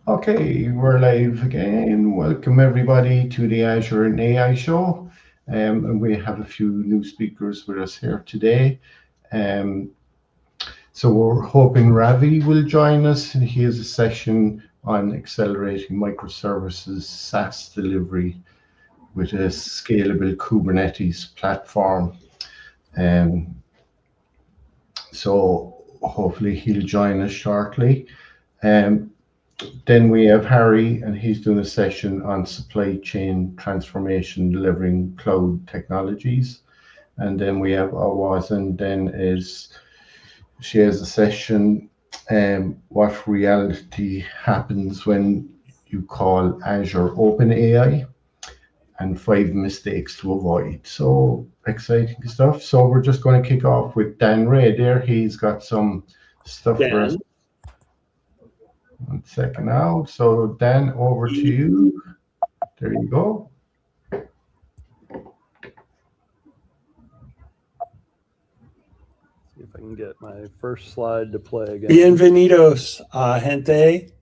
Okay, we're live again. Welcome everybody to the Azure and AI Show. And we have a few new speakers with us here today. Um, so we're hoping Ravi will join us. And he has a session on accelerating microservices SaaS delivery with a scalable Kubernetes platform. Um, so hopefully he'll join us shortly. Um, Then we have Harry, and he's doing a session on supply chain transformation, delivering cloud technologies. And then we have Awaz, and then she has a session, what reality happens when you call Azure OpenAI and 5 mistakes to avoid. So exciting stuff. So we're just going to kick off with Dan Ray there. He's got some stuff for us. Dan, 1 second now. So Dan, over to you. There you go. see if I can get my first slide to play again. Bienvenidos, gente.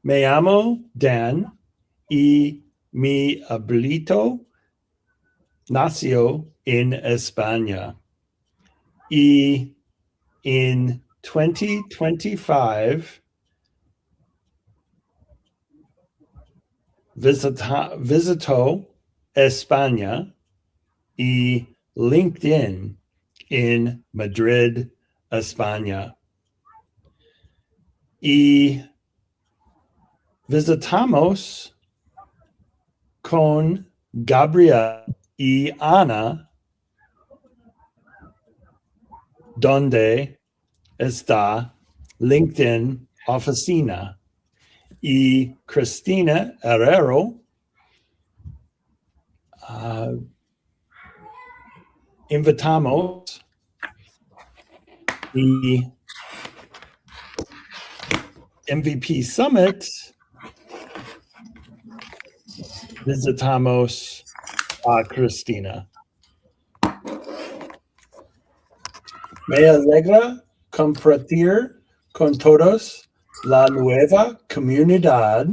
Me llamo Dan y mi abuelito nació en España. Y in 2025, visitó España y LinkedIn en Madrid, España. Y visitamos con Gabriel y Ana donde está LinkedIn Oficina. Y Cristina Herrero invitamos the MVP Summit. Visitamos a Cristina. Me alegra compartir con todos la nueva comunidad.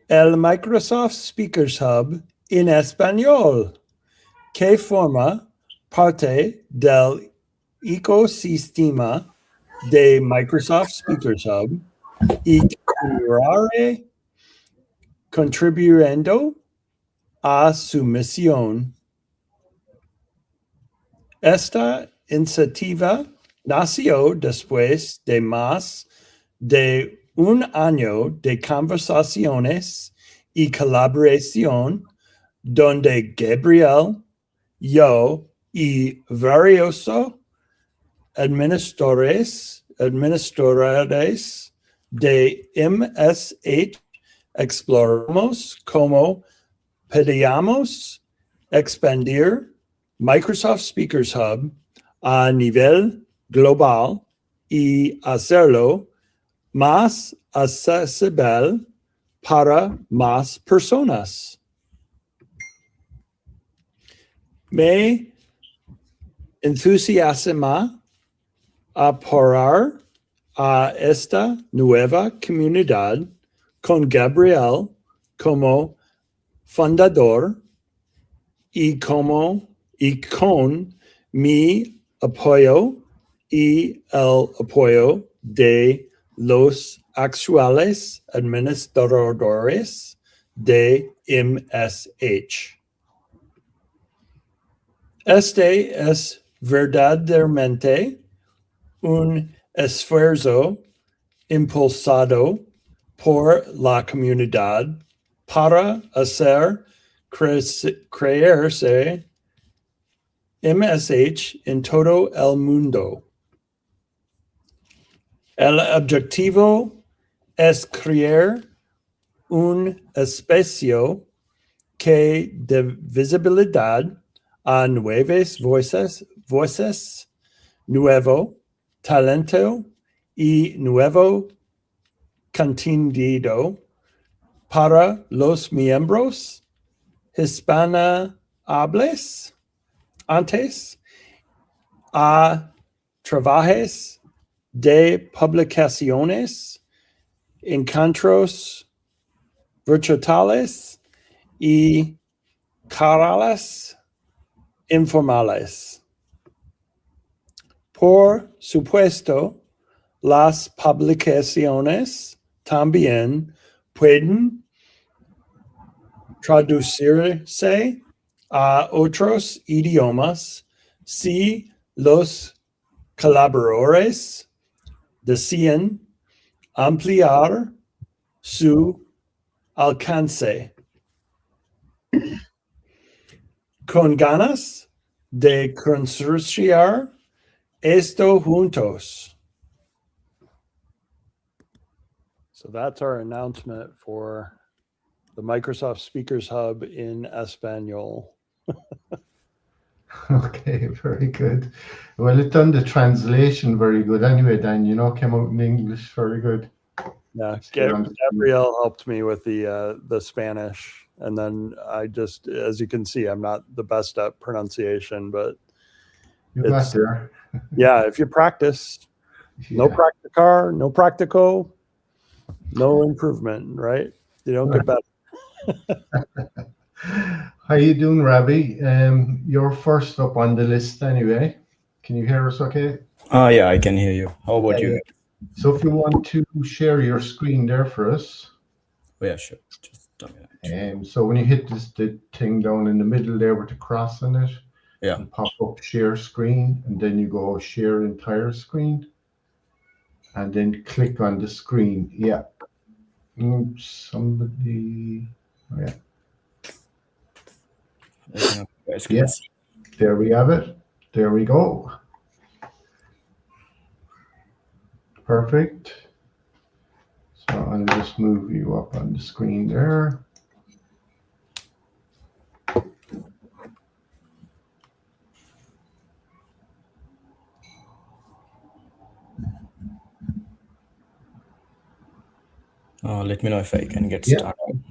El Microsoft Speakers Hub en español, que forma parte del ecosistema de Microsoft Speakers Hub y contribuyendo a su misión. Esta iniciativa nació después de más de un año de conversaciones y colaboración donde Gabriel, yo y varios administradores de MSH exploramos cómo podíamos expandir Microsoft Speakers Hub a nivel global y hacerlo más accesible para más personas. Me entusiasma apoyar a esta nueva comunidad con Gabriel como fundador y con mi apoyo y el apoyo de los actuales administradores de MSH. Este es verdaderamente un esfuerzo impulsado por la comunidad para hacer creerse MSH en todo el mundo. El objetivo es crear un espacio que dé visibilidad a nuevas voces, nuevo talento y nuevo contenido para los miembros hispanohables antes a trabajes de publicaciones, encuentros virtuales y charlas informales. Por supuesto, las publicaciones también pueden traducirse a otros idiomas si los colaboradores deciden ampliar su alcance. Con ganas de construir esto juntos. So that's our announcement for the Microsoft Speakers Hub in Espanol. Okay, very good. Well, it done the translation very good anyway, Dan. Came out in English very good. Yeah, Here on the screen. Gabrielle helped me with the Spanish, and then I just, as you can see, I'm not the best at pronunciation, but You got there. yeah, if you practice, no Yeah. practicar, no practico, no improvement, right? You don't get better. How you doing, Ravi? You're first up on the list anyway. Can you hear us okay? Yeah, I can hear you. How about you? So if you want to share your screen there for us. Oh, yeah, sure. Just a minute. So when you hit the thing down in the middle there with the cross on it, Yeah. you pop up share screen, and then you go share entire screen, and then click on the screen. Yeah. Somebody. Oh, yeah. You guys can Yeah. see. There we have it. There we go. Perfect. So I'll just move you up on the screen there. Let me know if I can get Yeah. started.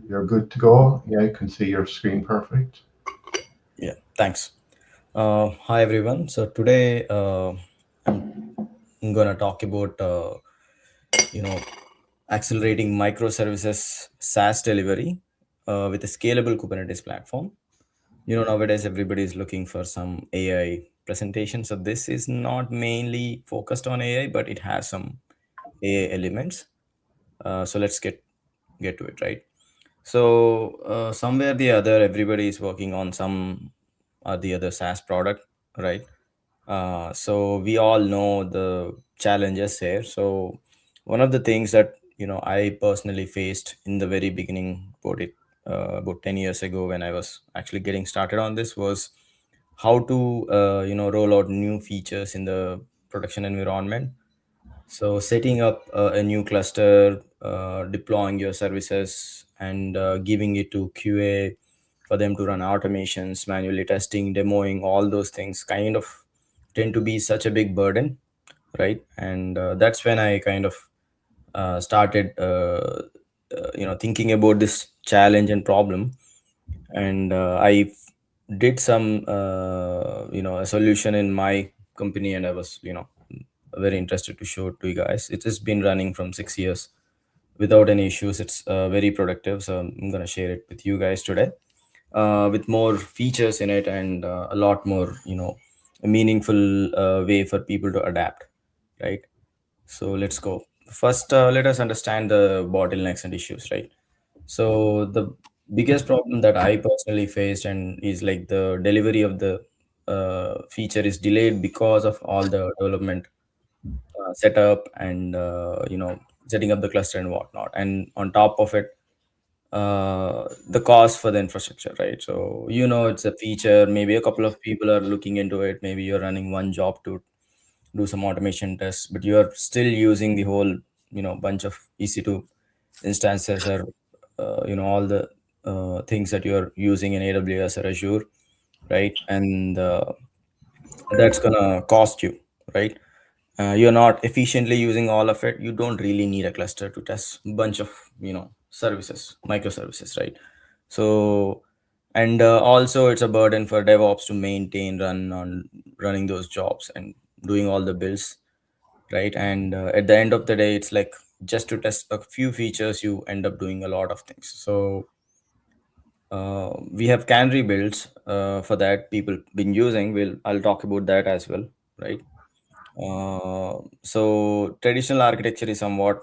You're good to go. Yeah, I can see your screen perfect. Yeah, thanks. Hi, everyone. So today I'm going to talk about, accelerating microservices SaaS delivery with a scalable Kubernetes platform. Nowadays everybody is looking for some AI presentation. So this is not mainly focused on AI, but it has some AI elements. So let's get to it, right? So somewhere or the other, everybody is working on some or the other SaaS product, right? So we all know the challenges here. So one of the things that I personally faced in the very beginning about 10 years ago when I was actually getting started on this was how to roll out new features in the production environment. So setting up a new cluster, deploying your services, and giving it to QA for them to run automations, manually testing, demoing, all those things kind of tend to be such a big burden, right? And that's when I kind of started, thinking about this challenge and problem. And I did some, a solution in my company, and I was, very interested to show it to you guys. It has been running from 6 years without any issues. It's very productive, so I'm going to share it with you guys today with more features in it and a lot more a meaningful way for people to adapt, right? So let's go. First, let us understand the bottlenecks and issues, right? So the biggest problem that I personally faced and is like the delivery of the feature is delayed because of all the development setup and setting up the cluster and whatnot, and on top of it the cost for the infrastructure, right? So it's a feature, maybe a couple of people are looking into it, maybe you're running one job to do some automation tests, but you are still using the whole bunch of EC2 instances or all the things that you're using in AWS or Azure, right? And that's gonna cost you, right? You're not efficiently using all of it. You don't really need a cluster to test a bunch of services, microservices, right? So and also it's a burden for DevOps to maintain running those jobs, and doing all the builds, right? And at the end of the day, it's like just to test a few features, you end up doing a lot of things. So we have canary builds for that people been using. I'll talk about that as well, right? So traditional architecture is somewhat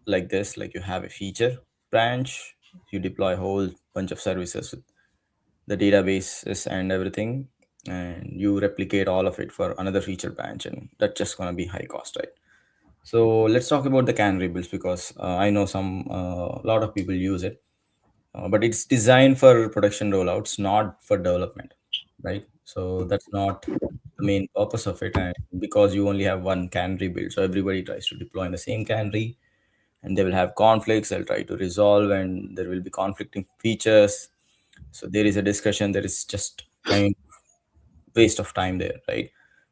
like this: like you have a feature branch, you deploy a whole bunch of services with the databases and everything, and you replicate all of it for another feature branch, and that's just going to be high cost, right? So let's talk about the canary builds, because I know some a lot of people use it, but it's designed for production rollouts, not for development, right? So that's not the main purpose of it. And because you only have one canary build, so everybody tries to deploy in the same canary, and they will have conflicts. They'll try to resolve, and there will be conflicting features. So there is a discussion. There is just kind waste of time there, right?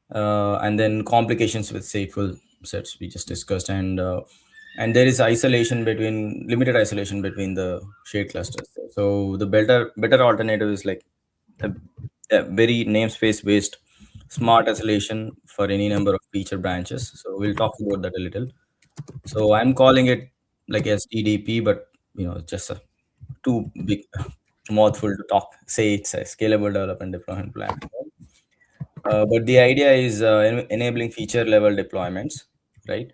And then complications with stateful sets we just discussed, and there is limited isolation between the shared clusters. So the better alternative is like a, a very namespace based smart isolation for any number of feature branches. So we'll talk about that a little. So I'm calling it like SDDP, but it's just a too big mouthful to talk. Say it's a scalable development deployment platform. But the idea is enabling feature level deployments, right?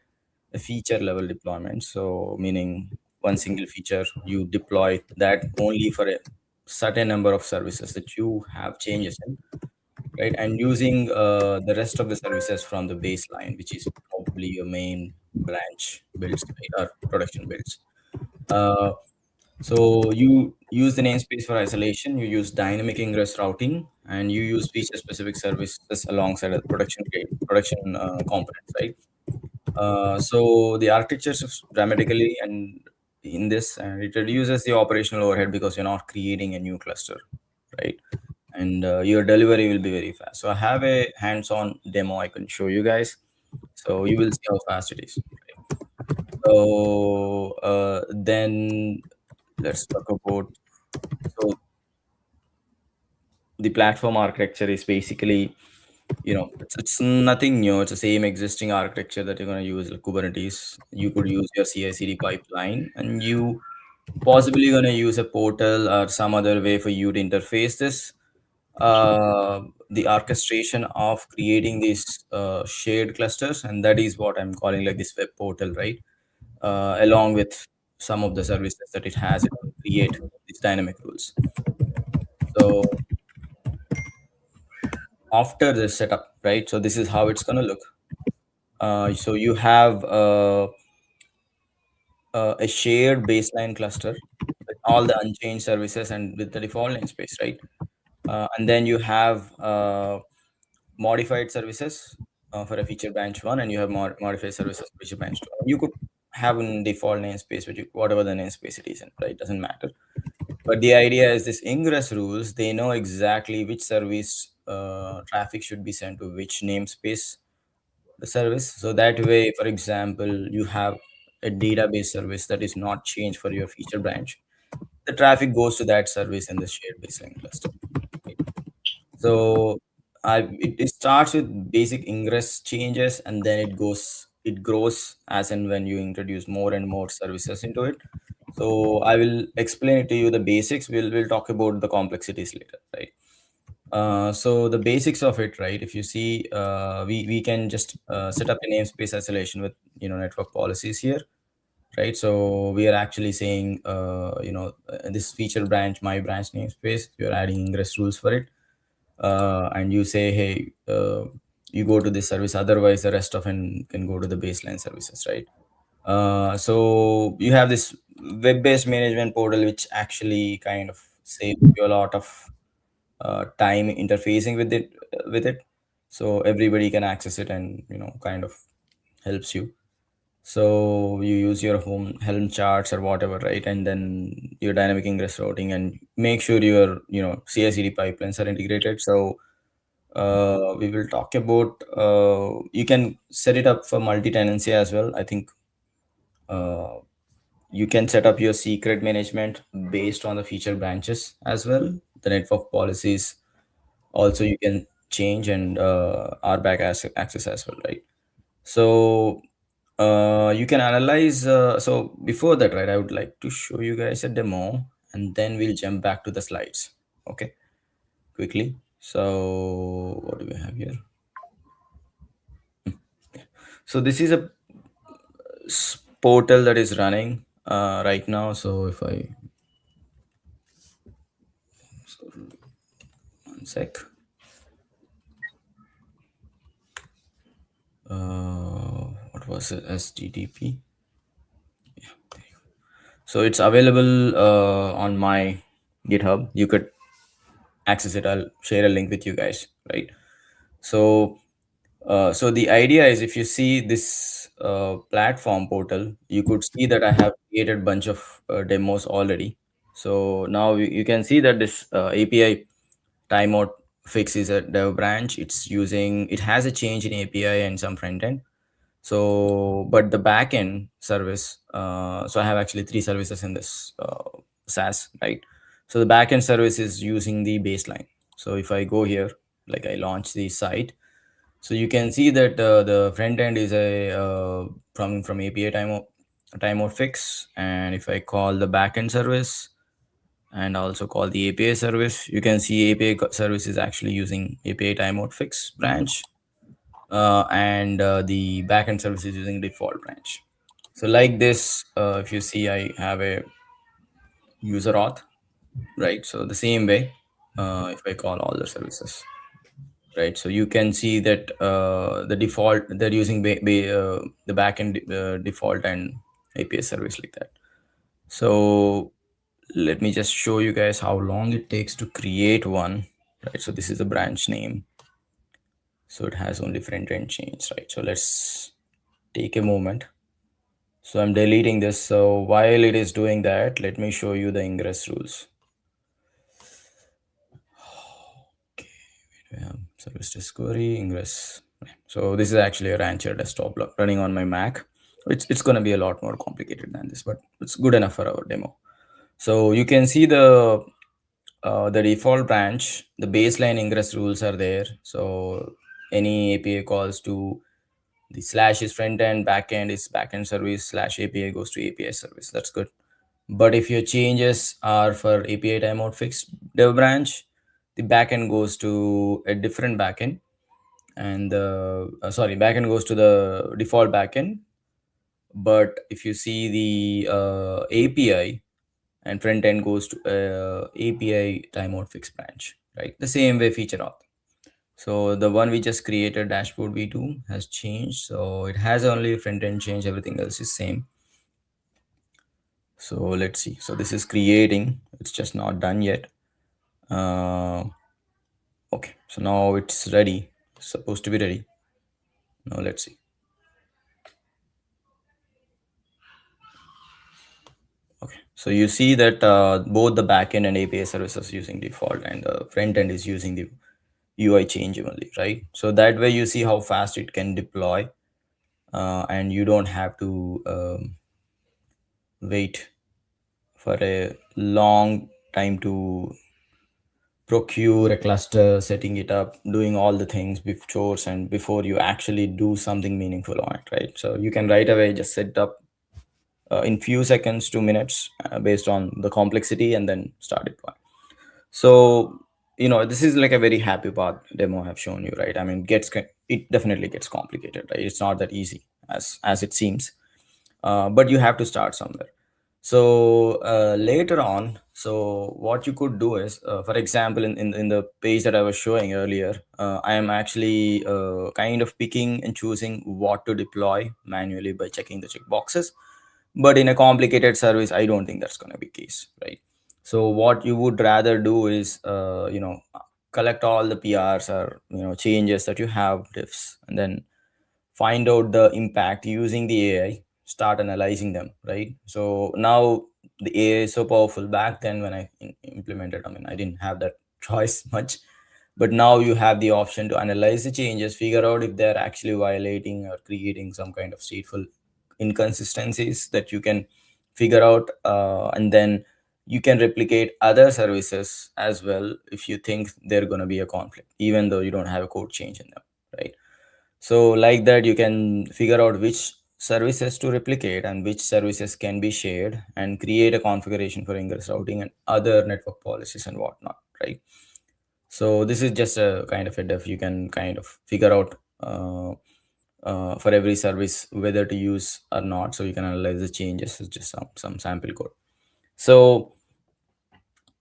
A feature level deployment. So meaning one single feature, you deploy that only for a certain number of services that you have changes in, right? And using the rest of the services from the baseline, which is probably your main branch builds, right? Or production builds. Uh, so you use the namespace for isolation, you use dynamic ingress routing, and you use feature specific services alongside the production components, right? So the architecture shifts dramatically, and in this, and it reduces the operational overhead because you're not creating a new cluster, right? And your delivery will be very fast. So I have a hands-on demo I can show you guys, so you will see how fast it is. So then let's talk about, so the platform architecture is basically, it's nothing new. It's the same existing architecture that you're going to use, like Kubernetes. You could use your CI/CD pipeline, and you possibly going to use a portal or some other way for you to interface this. The orchestration of creating these shared clusters, and that is what I'm calling like this web portal, right? Along with some of the services that it has, it will create these dynamic rules. So after the setup, right? So this is how it's going to look. So you have a shared baseline cluster with all the unchanged services and with the default namespace, right? And then you have modified services for a feature branch one, and you have modified services for feature branch two. You could have a default namespace, which whatever the namespace it is in, right? Doesn't matter. But the idea is this ingress rules, they know exactly which service traffic should be sent to which namespace the service. So that way, for example, you have a database service that is not changed for your feature branch. The traffic goes to that service in the shared baseline cluster. Right? So it starts with basic ingress changes, and then it grows as and when you introduce more and more services into it. So I will explain it to you the basics. We'll talk about the complexities later, right? So the basics of it, right? If you see, we can just set up a namespace isolation with network policies here, right? So we are actually saying, this feature branch, my branch namespace, you're adding ingress rules for it, and you say, hey, you go to this service, otherwise the rest of it can go to the baseline services, right? So you have this web-based management portal, which actually kind of saves you a lot of time interfacing with it, so everybody can access it and kind of helps you. So you use your home Helm charts or whatever, right? And then your dynamic ingress routing, and make sure your CI/CD pipelines are integrated. So we will talk about, you can set it up for multi-tenancy as well. I think uh, you can set up your secret management based on the feature branches as well. The network policies also, you can change and RBAC access as well, right? So you can analyze. So before that, right, I would like to show you guys a demo, and then we'll jump back to the slides. Okay, quickly. So what do we have here? So this is a portal that is running right now. So if I, so one sec. What was it? SDDP. So it's available on my GitHub. You could access it. I'll share a link with you guys, right? So so the idea is, if you see this platform portal, you could see that I have created bunch of demos already. So now you can see that this API timeout fix is a dev branch. It has a change in API and some front end. So, but the backend service, so I have actually 3 services in this SaaS, right? So the backend service is using the baseline. So if I go here, like I launch the site, so you can see that the front end is a from API timeout fix, and if I call the backend service and also call the API service, you can see API service is actually using API timeout fix branch, and the backend service is using default branch. So like this, if you see, I have a user auth, right? So the same way, if I call all the services, right? So you can see that the default, they're using the backend default and API service like that. So let me just show you guys how long it takes to create one, right? So this is a branch name. So it has only front end change, right? So let's take a moment. So I'm deleting this. So while it is doing that, let me show you the ingress rules. Okay, service discovery, ingress. So this is actually a Rancher desktop running on my Mac. It's going to be a lot more complicated than this, but it's good enough for our demo. So you can see the default branch, the baseline ingress rules are there. So any API calls to the slash is front end, back end is backend service, slash API goes to API service. That's good. But if your changes are for API timeout fixed dev branch, the backend goes to a different backend, and the backend goes to the default backend. But if you see the API and front end goes to API timeout fixed branch, right? The same way feature auth. So the one we just created, dashboard v2, has changed. So it has only front end change, everything else is same. So let's see. So this is creating, it's just not done yet. Okay, so now it's ready. It's supposed to be ready. Now let's see. Okay, so you see that both the backend and API services using default, and the front end is using the UI change only, right? So that way you see how fast it can deploy, and you don't have to wait for a long time to procure a cluster, setting it up, doing all the things chores, and before you actually do something meaningful on it, right? So you can right away just set up in few seconds, 2 minutes, based on the complexity, and then start deploying. So this is like a very happy path demo I've shown you, right? I mean, it definitely gets complicated, right? It's not that easy as it seems, but you have to start somewhere. So later on, so what you could do is, for example, in the page that I was showing earlier, I am actually kind of picking and choosing what to deploy manually by checking the checkboxes. But in a complicated service, I don't think that's going to be the case, right? So what you would rather do is, collect all the PRs or changes that you have, diffs, and then find out the impact using the AI, start analyzing them, right? So now the AI is so powerful. Back then when I implemented, I mean, I didn't have that choice much, but now you have the option to analyze the changes, figure out if they're actually violating or creating some kind of stateful inconsistencies that you can figure out, and then you can replicate other services as well if you think they're going to be a conflict, even though you don't have a code change in them, right? So like that, you can figure out which services to replicate and which services can be shared, and create a configuration for ingress routing and other network policies and whatnot, right? So this is just a kind of a def. You can kind of figure out for every service whether to use or not. So you can analyze the changes. It's just some sample code. So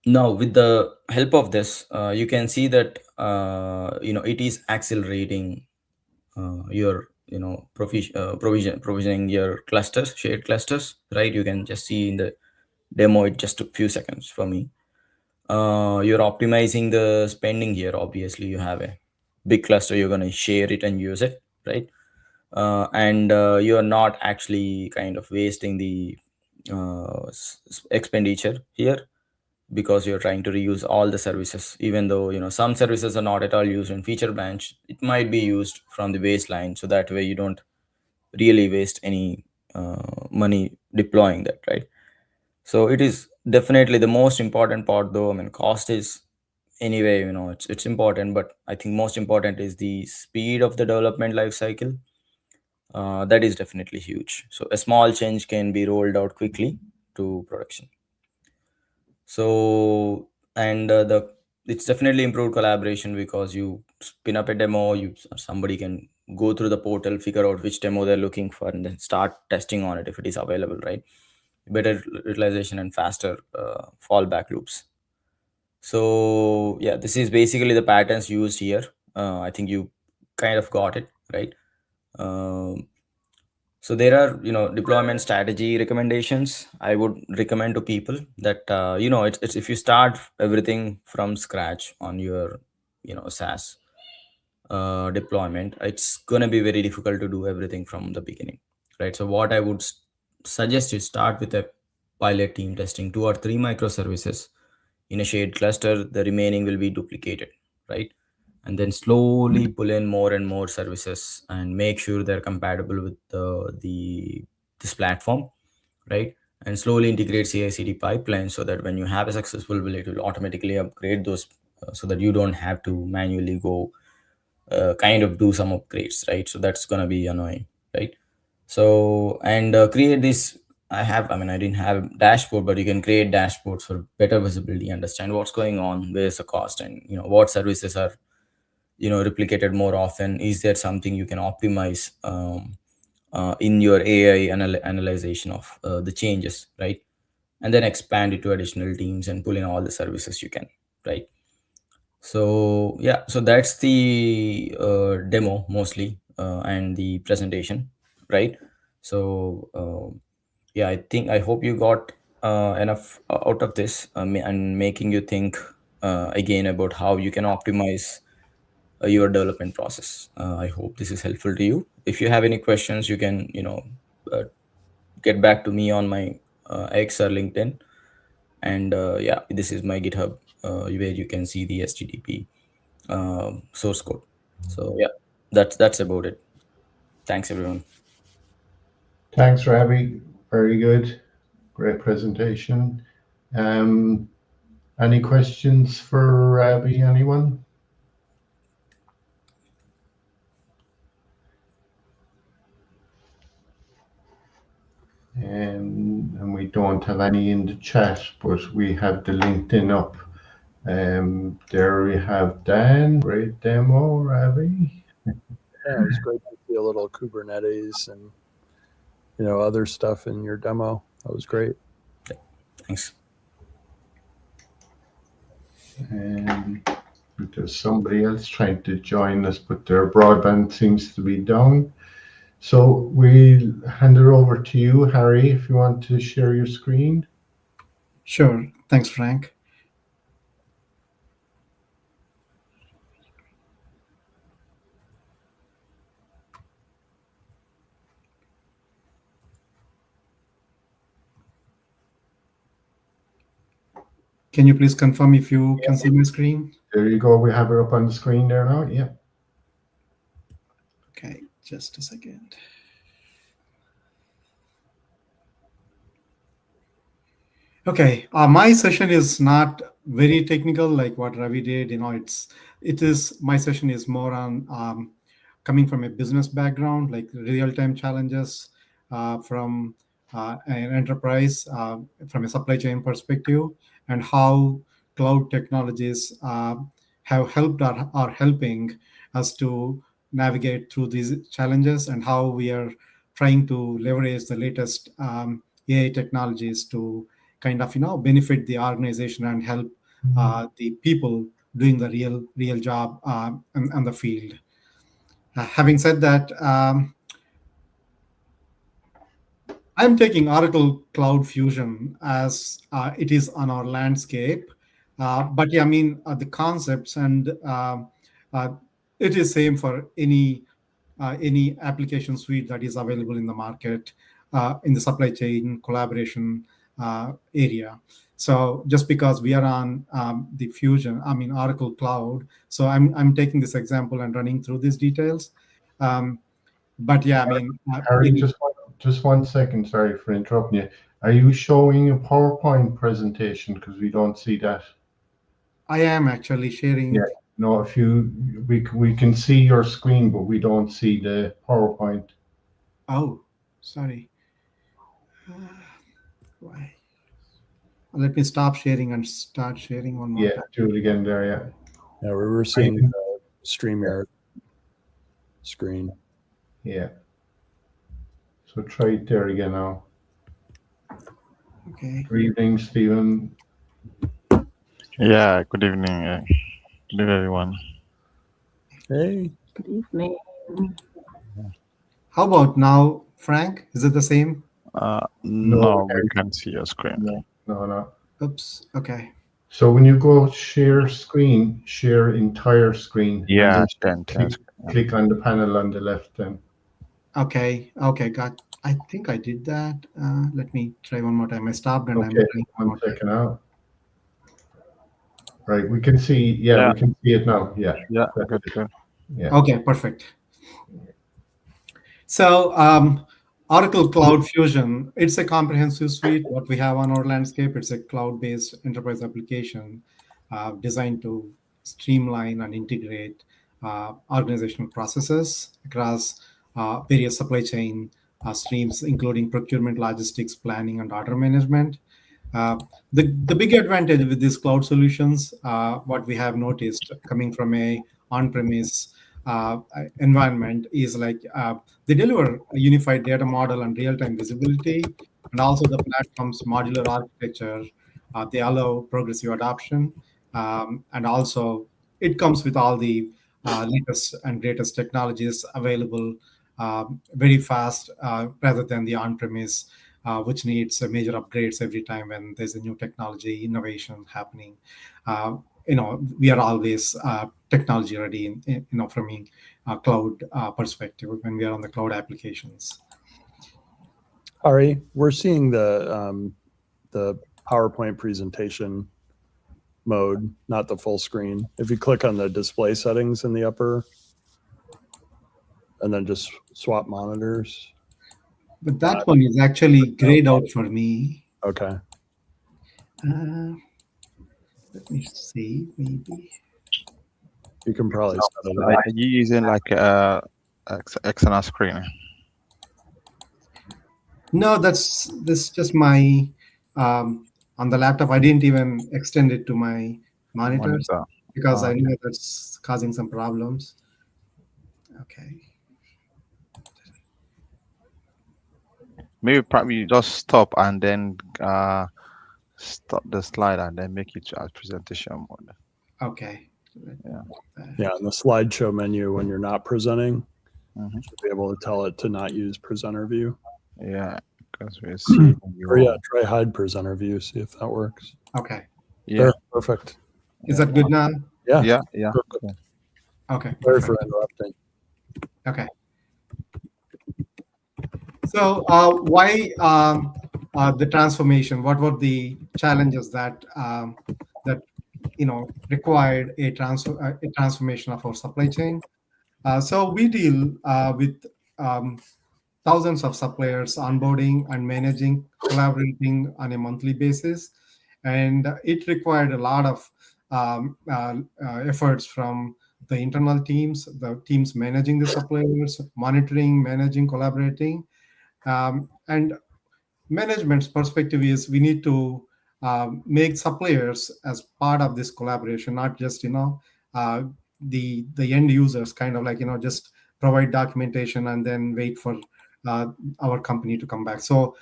now with the help of this, you can see that it is accelerating your provisioning your clusters, shared clusters, right? You can just see in the demo, it just took few seconds for me. You're optimizing the spending here. Obviously you have a big cluster, you're going to share it and use it, right? And you're not actually kind of wasting the expenditure here, because you're trying to reuse all the services. Even though some services are not at all used in feature branch, it might be used from the baseline, so that way you don't really waste any money deploying that, right? So it is definitely the most important part, though. I mean, cost is anyway, it's important, but I think most important is the speed of the development life cycle. That is definitely huge. So a small change can be rolled out quickly to production. So, and the it's definitely improved collaboration, because you spin up a demo, somebody can go through the portal, figure out which demo they're looking for, and then start testing on it if it is available, right? Better utilization and faster fallback loops. So yeah, this is basically the patterns used here. I think you kind of got it, right? Um, so there are deployment strategy recommendations. I would recommend to people that it's if you start everything from scratch on your SaaS deployment, it's gonna be very difficult to do everything from the beginning, right? So what I would suggest is start with a pilot team testing 2 or 3 microservices in a shared cluster. The remaining will be duplicated, right? And then slowly pull in more and more services and make sure they're compatible with the this platform, right? And slowly integrate CI/CD pipeline, so that when you have a successful build, it will automatically upgrade those, so that you don't have to manually go kind of do some upgrades, right? So that's gonna be annoying, right? So, and create this. I mean, I didn't have dashboard, but you can create dashboards for better visibility, understand what's going on, where's the cost, and what services are replicated more often. Is there something you can optimize in your AI analyzation of the changes, right? And then expand it to additional teams and pull in all the services you can, right? So yeah, so that's the demo mostly, and the presentation, right? So yeah, I hope you got enough out of this, and making you think again about how you can optimize your development process. I hope this is helpful to you. If you have any questions, you can uh, get back to me on my X or LinkedIn. And yeah, this is my GitHub, where you can see the HTTP source code. So yeah, that's about it. Thanks everyone. Thanks, Ravi. Very good. Great presentation. Any questions for Ravi, anyone? And we don't have any in the chat, but we have the LinkedIn up. There we have Dan. Great demo, Ravi. Yeah, it was great to see a little Kubernetes and other stuff in your demo. That was great. Thanks. And there's somebody else trying to join us, but their broadband seems to be down. So we'll hand it over to you, Harry, if you want to share your screen. Sure. Thanks, Frank. Can you please confirm if you can see my screen? There you go. We have it up on the screen there now. Yeah. Okay, just a second. Okay, my session is not very technical like what Ravi did. My session is more on coming from a business background, like real-time challenges from an enterprise, from a supply chain perspective, and how cloud technologies have helped or are helping us to navigate through these challenges, and how we are trying to leverage the latest AI technologies to kind of benefit the organization and help the people doing the real job on the field. Having said that, I'm taking Oracle Cloud Fusion as it is on our landscape. But yeah, I mean, the concepts and uh, it is same for any application suite that is available in the market in the supply chain collaboration area. So just because we are on the Fusion, I mean Oracle Cloud, so I'm taking this example and running through these details. But yeah, I mean, Harry, just 1 second. Sorry for interrupting you. Are you showing a PowerPoint presentation? Because we don't see that. I am actually sharing. Yeah. No, if we can see your screen, but we don't see the PowerPoint. Oh, sorry. Why? Let me stop sharing and start sharing one more Yeah, time. do it again there. Yeah. Yeah, we were seeing the StreamYard screen. Yeah. So try it there again now. Okay. Good evening, Stephen. Yeah, good evening. Good evening, everyone. Hey. Good evening. How about now, Frank? Is it the same? No, we can't see your screen. No. Oops. Okay. So when you go share screen, share entire screen. Yeah, and then click on the panel on the left then. Okay. I think I did that. Let me try one more time. I stopped and I'm Okay, trying one more 1 time. second now. Right, we can see. Yeah, we can see it now. Yeah. Yeah, That's good, it. good. Yeah. Okay, perfect. So Oracle Cloud Fusion, it's a comprehensive suite. What we have on our landscape, it's a cloud-based enterprise application designed to streamline and integrate organizational processes across various supply chain streams, including procurement, logistics, planning, and order management. The big advantage with these cloud solutions, what we have noticed coming from a on-premise environment, is like they deliver a unified data model and real-time visibility, and also the platform's modular architecture. They allow progressive adoption, and also it comes with all the latest and greatest technologies available very fast, rather than the on-premise, which needs major upgrades every time when there's a new technology innovation happening. We are always technology ready, from a cloud perspective when we are on the cloud applications. Ari, we're seeing the PowerPoint presentation mode, not the full screen. If you click on the display settings in the upper, and then just swap monitors. But that one is actually grayed out for me. Okay. Let me see, maybe. You can probably set it Are up. you using like external screen? No, this just my on the laptop. I didn't even extend it to my monitors Monitor. because I know that's causing some problems. Okay. Maybe probably just stop and then stop the slide and then make it as presentation mode. Okay. Yeah, in the slideshow menu when you're not presenting, Mhm. you should be able to tell it to not use presenter view. Yeah, because we see. Or yeah, try hide presenter view, see if that works. Okay. Yeah. There, perfect. Is that good now? Yeah. Yeah. Perfect. Okay. Sorry Perfect. for interrupting. Okay. So why the transformation? What were the challenges that required a transformation of our supply chain? So we deal with thousands of suppliers onboarding and managing, collaborating on a monthly basis. And it required a lot of efforts from the internal teams, the teams managing the suppliers, monitoring, managing, collaborating. And management's perspective is we need to make suppliers as part of this collaboration, not just uh, the end users, kind of like just provide documentation and then wait for uh, our company to come back. So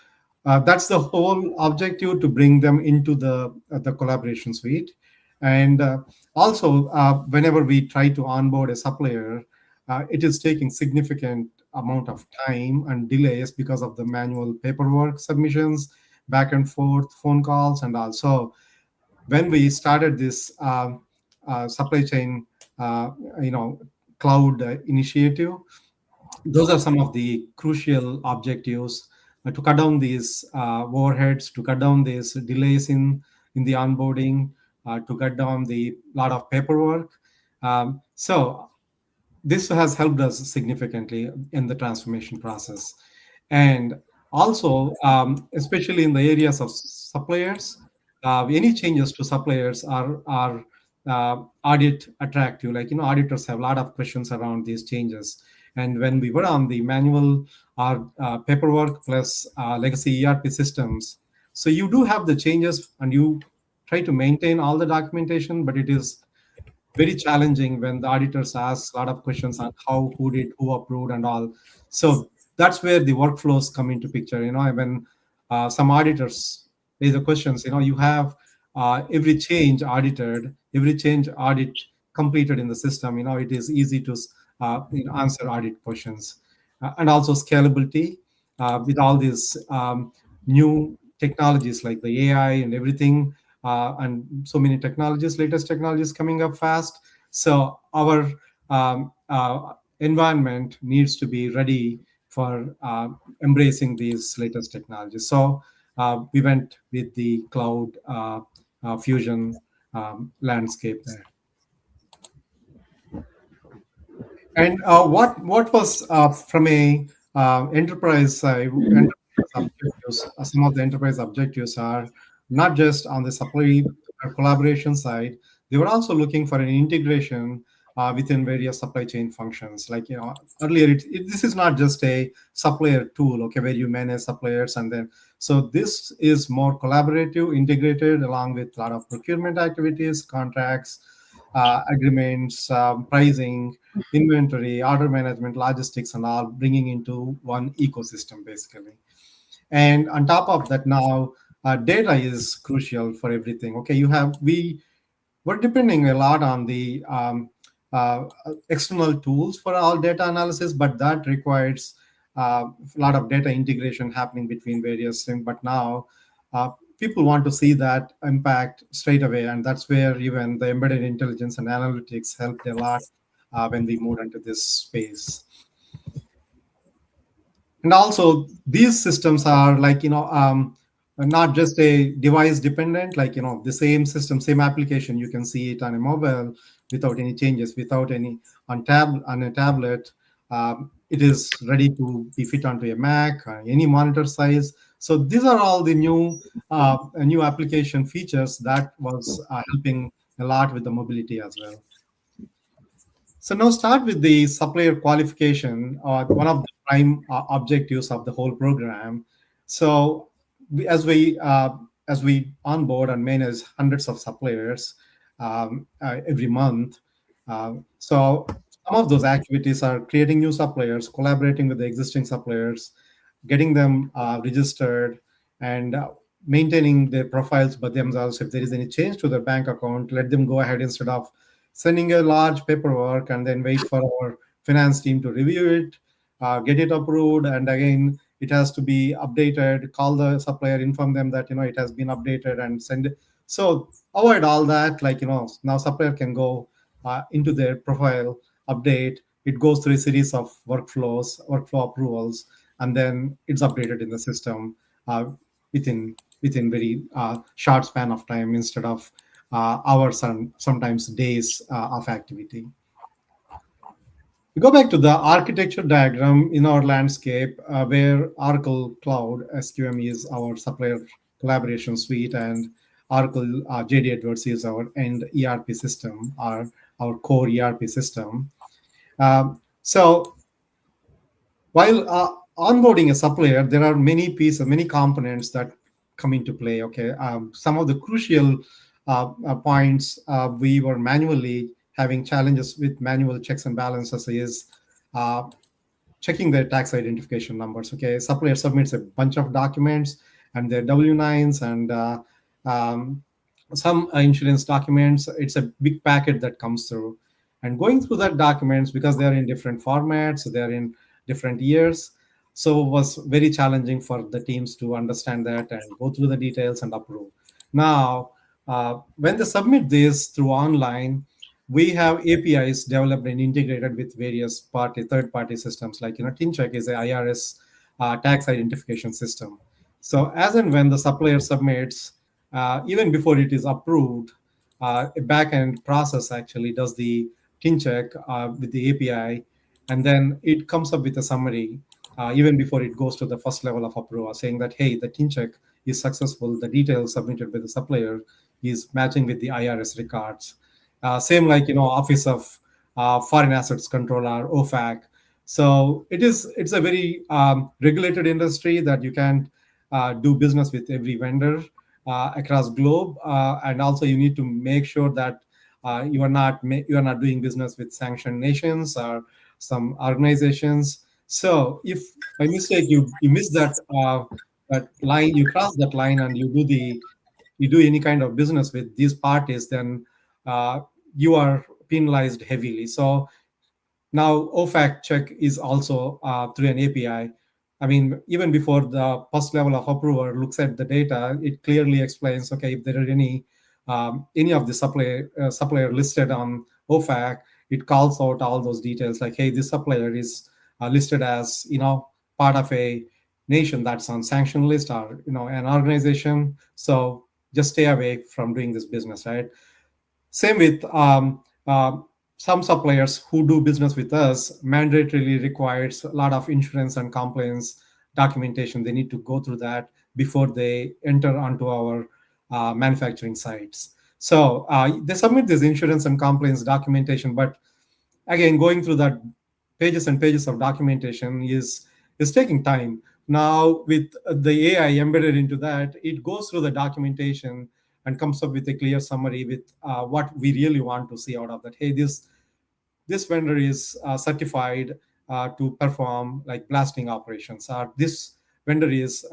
that's the whole objective, to bring them into the collaboration suite. And also, whenever we try to onboard a supplier, it is taking significant amount of time and delays because of the manual paperwork submissions, back and forth phone calls. And also, when we started this supply chain, uh, you know, cloud initiative, those are some of the crucial objectives, to cut down these overheads, to cut down these delays in the onboarding, to cut down the lot of paperwork. So this has helped us significantly in the transformation process. And also, especially in the areas of suppliers, any changes to suppliers are audit attractive. Like, auditors have a lot of questions around these changes. And when we were on the manual or paperwork plus legacy ERP systems, so you do have the changes and you try to maintain all the documentation, but it is very challenging when the auditors ask a lot of questions on how, who did, who approved, and all. So that's where the workflows come into picture. When some auditors raise the questions, you have every change audited, every change audit completed in the system. It is easy to answer audit questions. And also scalability, with all these new technologies like the AI and everything, and so many technologies, latest technologies coming up fast. So our environment needs to be ready for embracing these latest technologies. So we went with the cloud fusion landscape there. And what was from a enterprise side, enterprise objectives, some of the enterprise objectives are not just on the supply or collaboration side. They were also looking for an integration within various supply chain functions. Like, earlier, this is not just a supplier tool, okay, where you manage suppliers and then. So this is more collaborative, integrated, along with a lot of procurement activities, contracts, agreements, pricing, inventory, order management, logistics, and all, bringing into one ecosystem basically. And on top of that, now data is crucial for everything. Okay, we're depending a lot on the external tools for all data analysis, but that requires a lot of data integration happening between various things. But now people want to see that impact straight away, and that's where even the embedded intelligence and analytics helped a lot when we moved into this space. And also, these systems are like, not just a device dependent, like, the same system, same application, you can see it on a mobile without any changes, without any on a tablet. It is ready to be fit onto a Mac, any monitor size. So these are all the new application features that was helping a lot with the mobility as well. So now start with the supplier qualification, one of the prime objectives of the whole program. So as we onboard and manage hundreds of suppliers every month, so some of those activities are creating new suppliers, collaborating with the existing suppliers, getting them registered, and maintaining their profiles by themselves. If there is any change to their bank account, let them go ahead instead of sending a large paperwork and then wait for our finance team to review it, get it approved, and again it has to be updated. Call the supplier, inform them that it has been updated, and send it. So avoid all that. Like, now supplier can go into their profile, update. It goes through a series of workflow approvals, and then it's updated in the system within very short span of time, instead of hours and sometimes days of activity. We go back to the architecture diagram in our landscape, where Oracle Cloud SQM is our supplier collaboration suite, and Oracle JD Edwards is our end ERP system, our core ERP system. So while onboarding a supplier, there are many pieces, many components that come into play. Okay, some of the crucial points we were manually having challenges with manual checks and balances is uh, checking their tax identification numbers. Okay, supplier submits a bunch of documents and their W-9s and um, some insurance documents. It's a big packet that comes through, and going through that documents, because they're in different formats, they're in different years, so it was very challenging for the teams to understand that and go through the details and approve. Now, when they submit this through online, we have APIs developed and integrated with various third-party systems. Like, TinCheck is a IRS tax identification system. So as and when the supplier submits, even before it is approved, a back-end process actually does the TinCheck with the API, and then it comes up with a summary even before it goes to the first level of approval, saying that, hey, the TinCheck is successful, the details submitted by the supplier is matching with the IRS records. Same like Office of Foreign Assets Controller, OFAC. So it's a very regulated industry that you can't do business with every vendor across globe, and also you need to make sure that you are not doing business with sanctioned nations or some organizations. So if by mistake you miss that line, you cross that line, and you do any kind of business with these parties, then uh, you are penalized heavily. So now OFAC check is also through an API. I mean, even before the first level of approval looks at the data, it clearly explains, okay, if there are any of the supplier listed on OFAC, it calls out all those details like, hey, this supplier is listed as part of a nation that's on sanction list, or an organization. So just stay away from doing this business, right? Same with some suppliers who do business with us mandatorily requires a lot of insurance and compliance documentation. They need to go through that before they enter onto our manufacturing sites. So they submit this insurance and compliance documentation, but again, going through that pages and pages of documentation is taking time. Now with the AI embedded into that, it goes through the documentation and comes up with a clear summary with what we really want to see out of that. Hey, this vendor is certified to perform like blasting operations, or this vendor is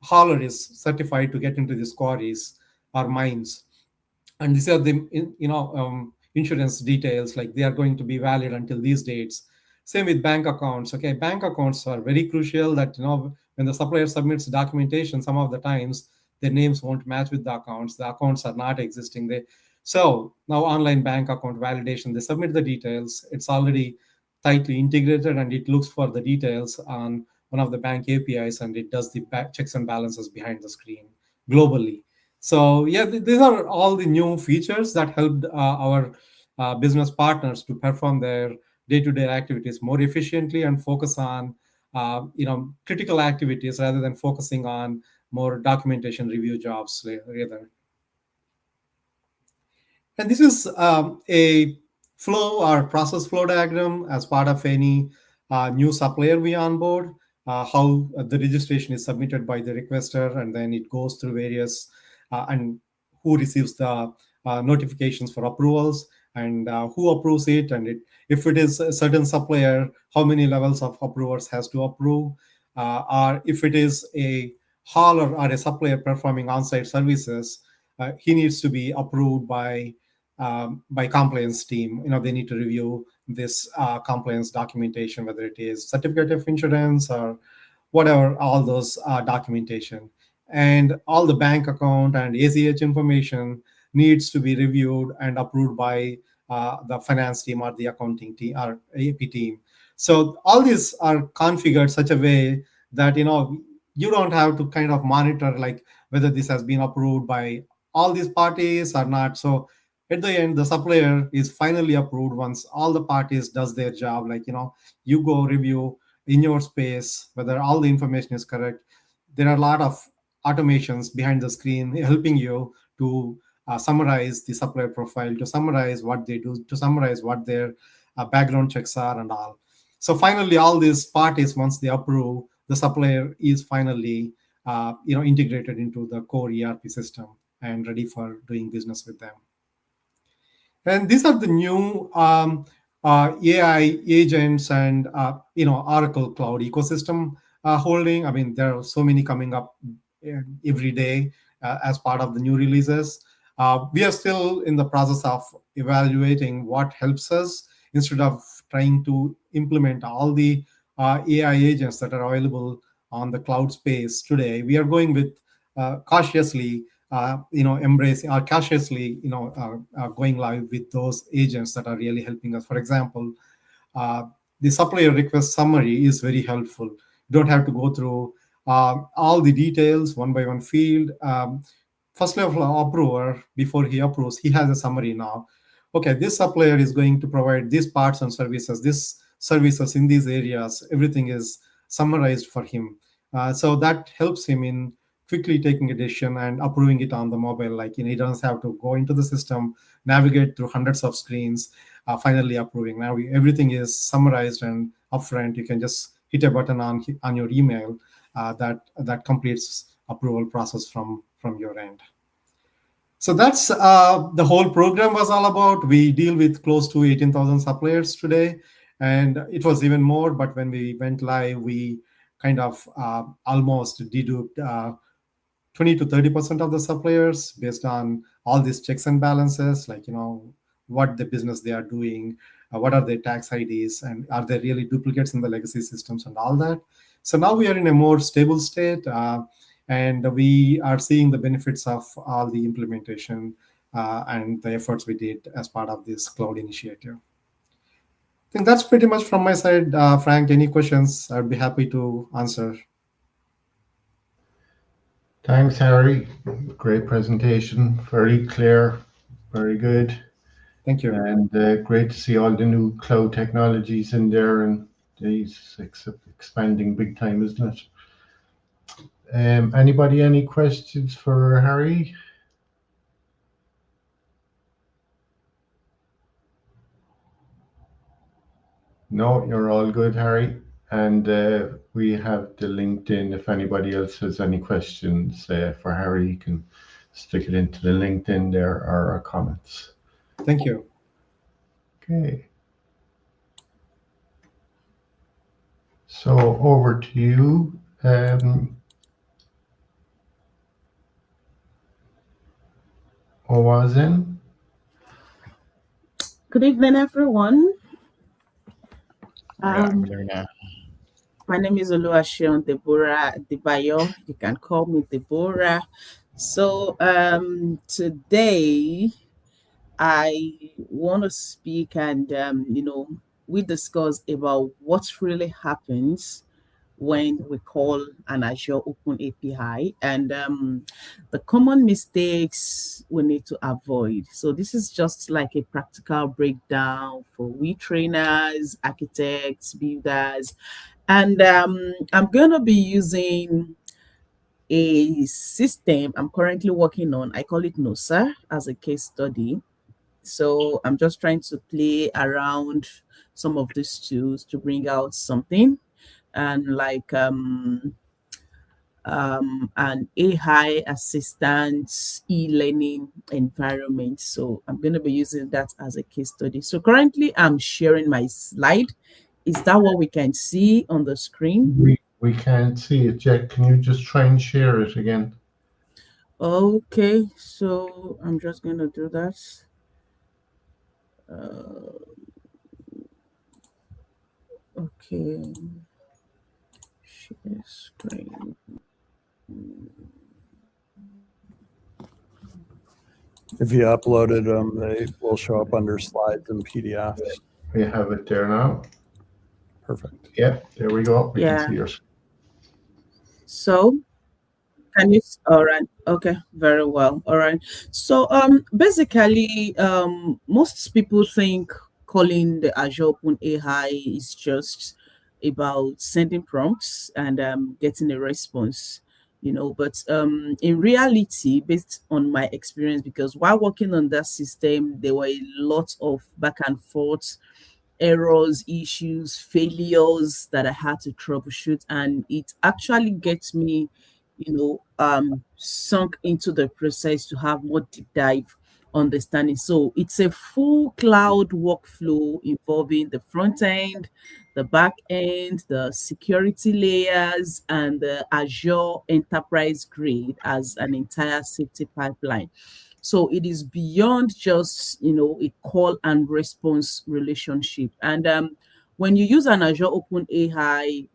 hauler is certified to get into these quarries or mines, and these are the insurance details, like they are going to be valid until these dates. Same with bank accounts. Okay, bank accounts are very crucial, that when the supplier submits documentation, some of the times their names won't match with the accounts are not existing. So now online bank account validation, they submit the details, it's already tightly integrated, and it looks for the details on one of the bank APIs, and it does the checks and balances behind the screen globally. So yeah, these are all the new features that helped our business partners to perform their day-to-day activities more efficiently and focus on critical activities rather than focusing on more documentation review jobs rather. And this is a flow or process flow diagram as part of any new supplier we onboard, how the registration is submitted by the requester, and then it goes through various and who receives the notifications for approvals, and who approves it, and if it is a certain supplier, how many levels of approvers has to approve, or if it is a hauler or a supplier performing on-site services, he needs to be approved by compliance team. They need to review this compliance documentation, whether it is certificate of insurance or whatever, all those documentation, and all the bank account and ACH information needs to be reviewed and approved by the finance team or the accounting team or AP team. So all these are configured such a way that you don't have to kind of monitor like whether this has been approved by all these parties or not. So at the end, the supplier is finally approved once all the parties does their job. Like, you go review in your space whether all the information is correct. There are a lot of automations behind the screen helping you to summarize the supplier profile, to summarize what they do, to summarize what their background checks are and all. So finally, all these parties, once they approve, the supplier is finally integrated into the core ERP system and ready for doing business with them. And these are the new AI agents and Oracle Cloud ecosystem holding. I mean, there are so many coming up every day as part of the new releases. We are still in the process of evaluating what helps us instead of trying to implement all the AI agents that are available on the cloud space today. We are going with cautiously embracing or cautiously, going live with those agents that are really helping us. For example, the supplier request summary is very helpful. You don't have to go through all the details one by one field. First level approver, before he approves, he has a summary now. Okay, this supplier is going to provide these parts and services, this services in these areas. Everything is summarized for him. So that helps him in quickly taking a decision and approving it on the mobile. Like, he doesn't have to go into the system, navigate through hundreds of screens, finally approving. Now everything is summarized and upfront. You can just hit a button on your email that completes approval process from your end. So that's the whole program was all about. We deal with close to 18,000 suppliers today, and it was even more. But when we went live, we kind of almost deduped 20 to 30% of the suppliers based on all these checks and balances, like, what the business they are doing, what are their tax IDs, and are there really duplicates in the legacy systems and all that. So now we are in a more stable state, and we are seeing the benefits of all the implementation and the efforts we did as part of this cloud initiative. I think that's pretty much from my side. Frank, any questions? I'd be happy to answer. Thanks, Harry. Great presentation. Very clear. Very good. Thank you. And great to see all the new cloud technologies in there, and these expanding big time, isn't it? Anybody, any questions for Harry? No, you're all good, Harry. And we have the LinkedIn. If anybody else has any questions for Harry, you can stick it into the LinkedIn there, or comments. Thank you. Okay. So over to you. Owazen. Good evening, everyone. Yeah, I'm doing that. My name is Oluwaseun Deborah Debayo. You can call me Deborah. So today I want to speak and we discuss about what really happens when we call an Azure Open API and the common mistakes we need to avoid. So this is just like a practical breakdown for we trainers, architects, builders, and I'm going to be using a system I'm currently working on. I call it NOSA as a case study. So I'm just trying to play around some of these tools to bring out something, and like an AI assistant e-learning environment. So I'm going to be using that as a case study. So currently I'm sharing my slide. Is that what we can see on the screen? We can't see it yet. Can you just try and share it again? Okay, so I'm just going to do that. Okay, share screen. If you uploaded them, they will show up under slides and PDFs. We have it there now. Perfect. Yeah, there we go. We Yeah. can see yours. So Can you? All right. Okay. Very well. All right. So, basically, most people think calling the Azure Open AI is just about sending prompts and getting a response. But in reality, based on my experience, because while working on that system, there were a lot of back and forth errors, issues, failures that I had to troubleshoot, and it actually gets me, sunk into the process to have more deep dive understanding. So it's a full cloud workflow involving the front end, the back end, the security layers, and the Azure enterprise grade as an entire safety pipeline. So it is beyond just, a call and response relationship. And when you use an Azure Open AI,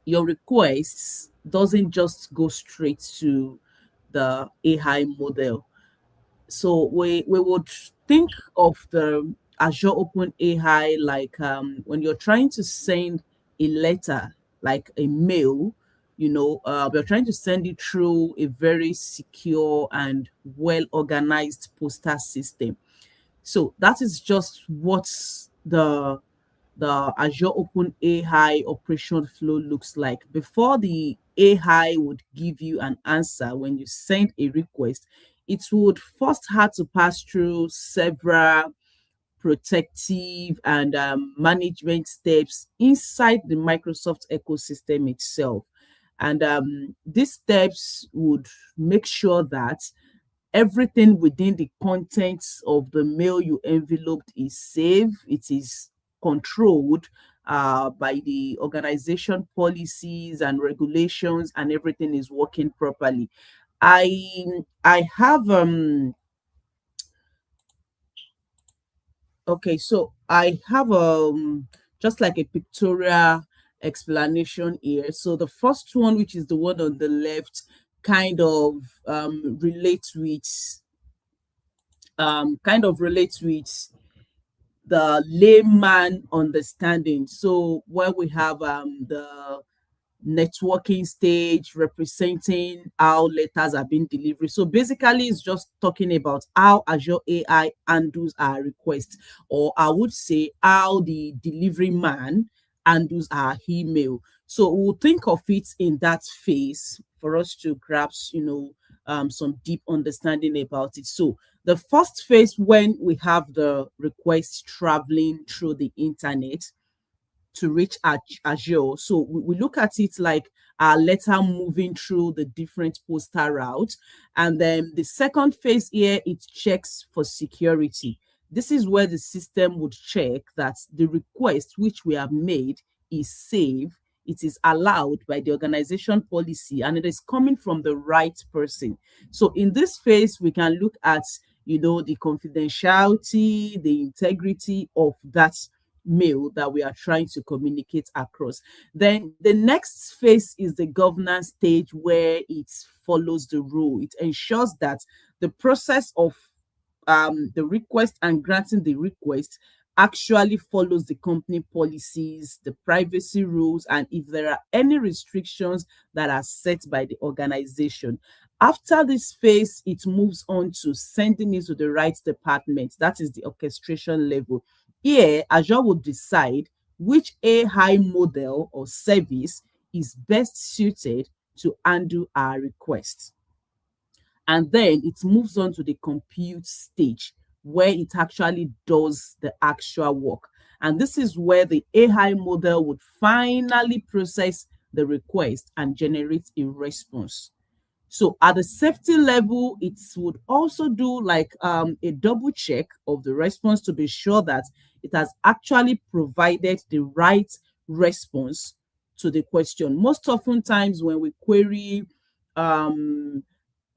your requests doesn't just go straight to the AI model. So we would think of the Azure Open AI like when you're trying to send a letter, like a mail, we're trying to send it through a very secure and well organized postal system. So that is just what the Azure Open AI operation flow looks like. Before the AI would give you an answer when you send a request, it would first have to pass through several protective and management steps inside the Microsoft ecosystem itself. And these steps would make sure that everything within the contents of the mail you enveloped is safe, it is controlled by the organization policies and regulations, and everything is working properly. I have okay, so I have just like a pictorial explanation here. So the first one, which is the one on the left, kind of relates with the layman understanding. So where we have the networking stage representing how letters are being delivered. So basically, it's just talking about how Azure AI handles our request, or I would say how the delivery man handles our email. So we'll think of it in that phase for us to grasp, some deep understanding about it. So the first phase, when we have the request traveling through the internet to reach Azure. So we look at it like a letter moving through the different postal routes. And then the second phase here, it checks for security. This is where the system would check that the request which we have made is safe, it is allowed by the organization policy, and it is coming from the right person. So in this phase, we can look at, the confidentiality, the integrity of that mail that we are trying to communicate across. Then the next phase is the governance stage, where it follows the rule. It ensures that the process of the request and granting the request actually follows the company policies, the privacy rules, and if there are any restrictions that are set by the organization. After this phase, it moves on to sending it to the right department. That is the orchestration level. Here, Azure will decide which AI model or service is best suited to handle our requests. And then it moves on to the compute stage, where it actually does the actual work. And this is where the AI model would finally process the request and generate a response. So at the safety level, it would also do like a double check of the response to be sure that it has actually provided the right response to the question. Most often times when we query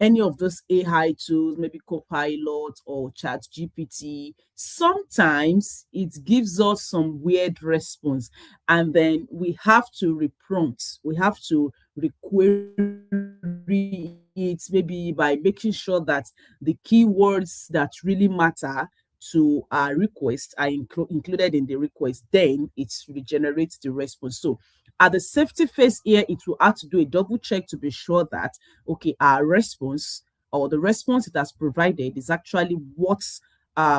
any of those AI tools, maybe Copilot or Chat GPT, sometimes it gives us some weird response. And then we have to reprompt, we have to requery it, maybe by making sure that the keywords that really matter to a request are included in the request, then it regenerates the response. So at the safety phase here, it will have to do a double check to be sure that, okay, our response or the response it has provided is actually what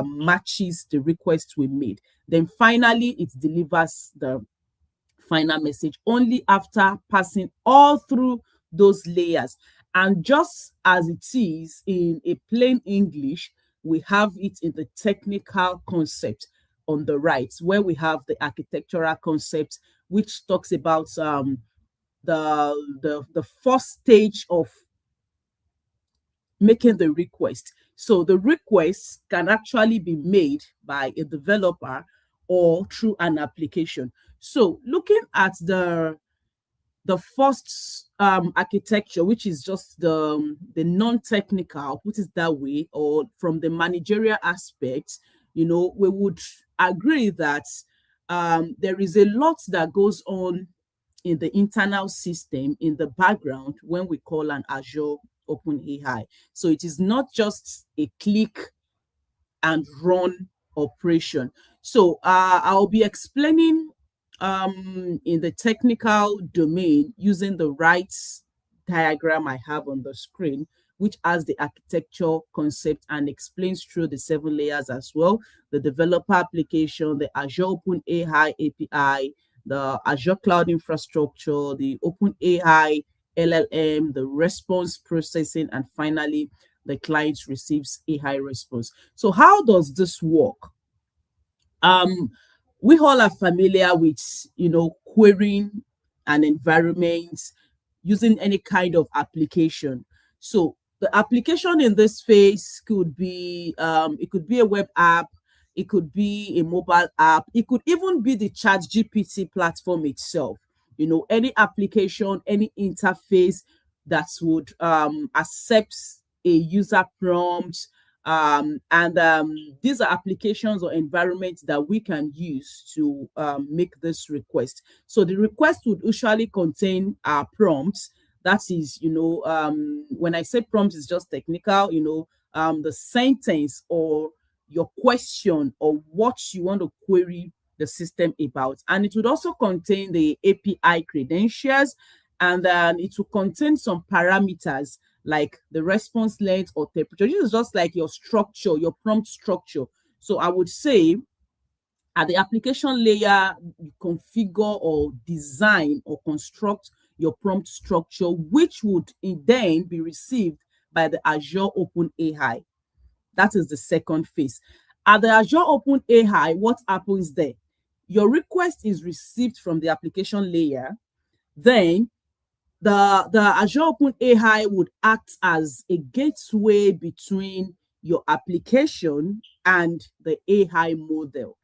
matches the request we made. Then finally, it delivers the final message only after passing all through those layers. And just as it is in a plain English, we have it in the technical concept on the right, where we have the architectural concept, which talks about the first stage of making the request. So the request can actually be made by a developer or through an application. So looking at the first architecture, which is just the non-technical, put it that way, or from the managerial aspect, we would agree that there is a lot that goes on in the internal system in the background when we call an Azure OpenAI. So it is not just a click and run operation. So I'll be explaining in the technical domain using the right diagram I have on the screen, which has the architecture concept and explains through the 7 layers as well: the developer application, the Azure OpenAI API, the Azure Cloud Infrastructure, the OpenAI LLM, the response processing, and finally, the client receives AI response. So how does this work? We all are familiar with, querying an environment using any kind of application. So the application in this phase could be, it could be a web app, it could be a mobile app, it could even be the ChatGPT platform itself. Any application, any interface that would accept a user prompt, and these are applications or environments that we can use to make this request. So the request would usually contain prompts. That is, when I say prompt, it's just technical, the sentence or your question or what you want to query the system about. And it would also contain the API credentials, and then it will contain some parameters like the response length or temperature. This is just like your structure, your prompt structure. So I would say at the application layer, you configure or design or construct your prompt structure, which would then be received by the Azure OpenAI. That is the second phase. At the Azure OpenAI, what happens there? Your request is received from the application layer. Then the Azure OpenAI would act as a gateway between your application and the AI model.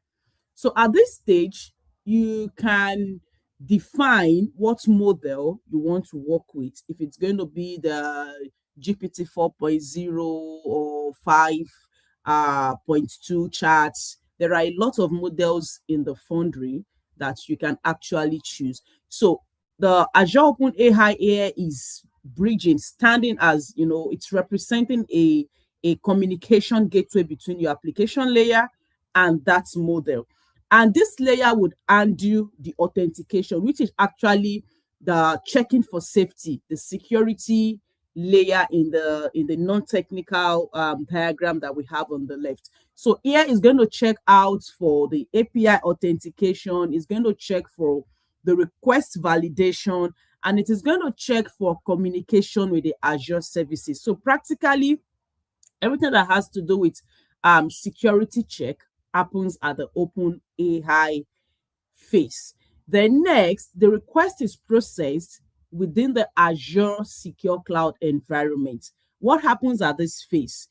So at this stage, you can define what model you want to work with. If it's going to be the GPT 4.0 or 5.2 charts, there are a lot of models in the Foundry that you can actually choose. So the Azure OpenAI here is bridging, standing as, it's representing a communication gateway between your application layer and that model. And this layer would undo the authentication, which is actually the checking for safety, the security layer in the non-technical diagram that we have on the left. So here is going to check out for the API authentication, is going to check for the request validation, and it is going to check for communication with the Azure services. So practically, everything that has to do with security check happens at the OpenAI phase. Then next, the request is processed within the Azure Secure Cloud environment. What happens at this phase?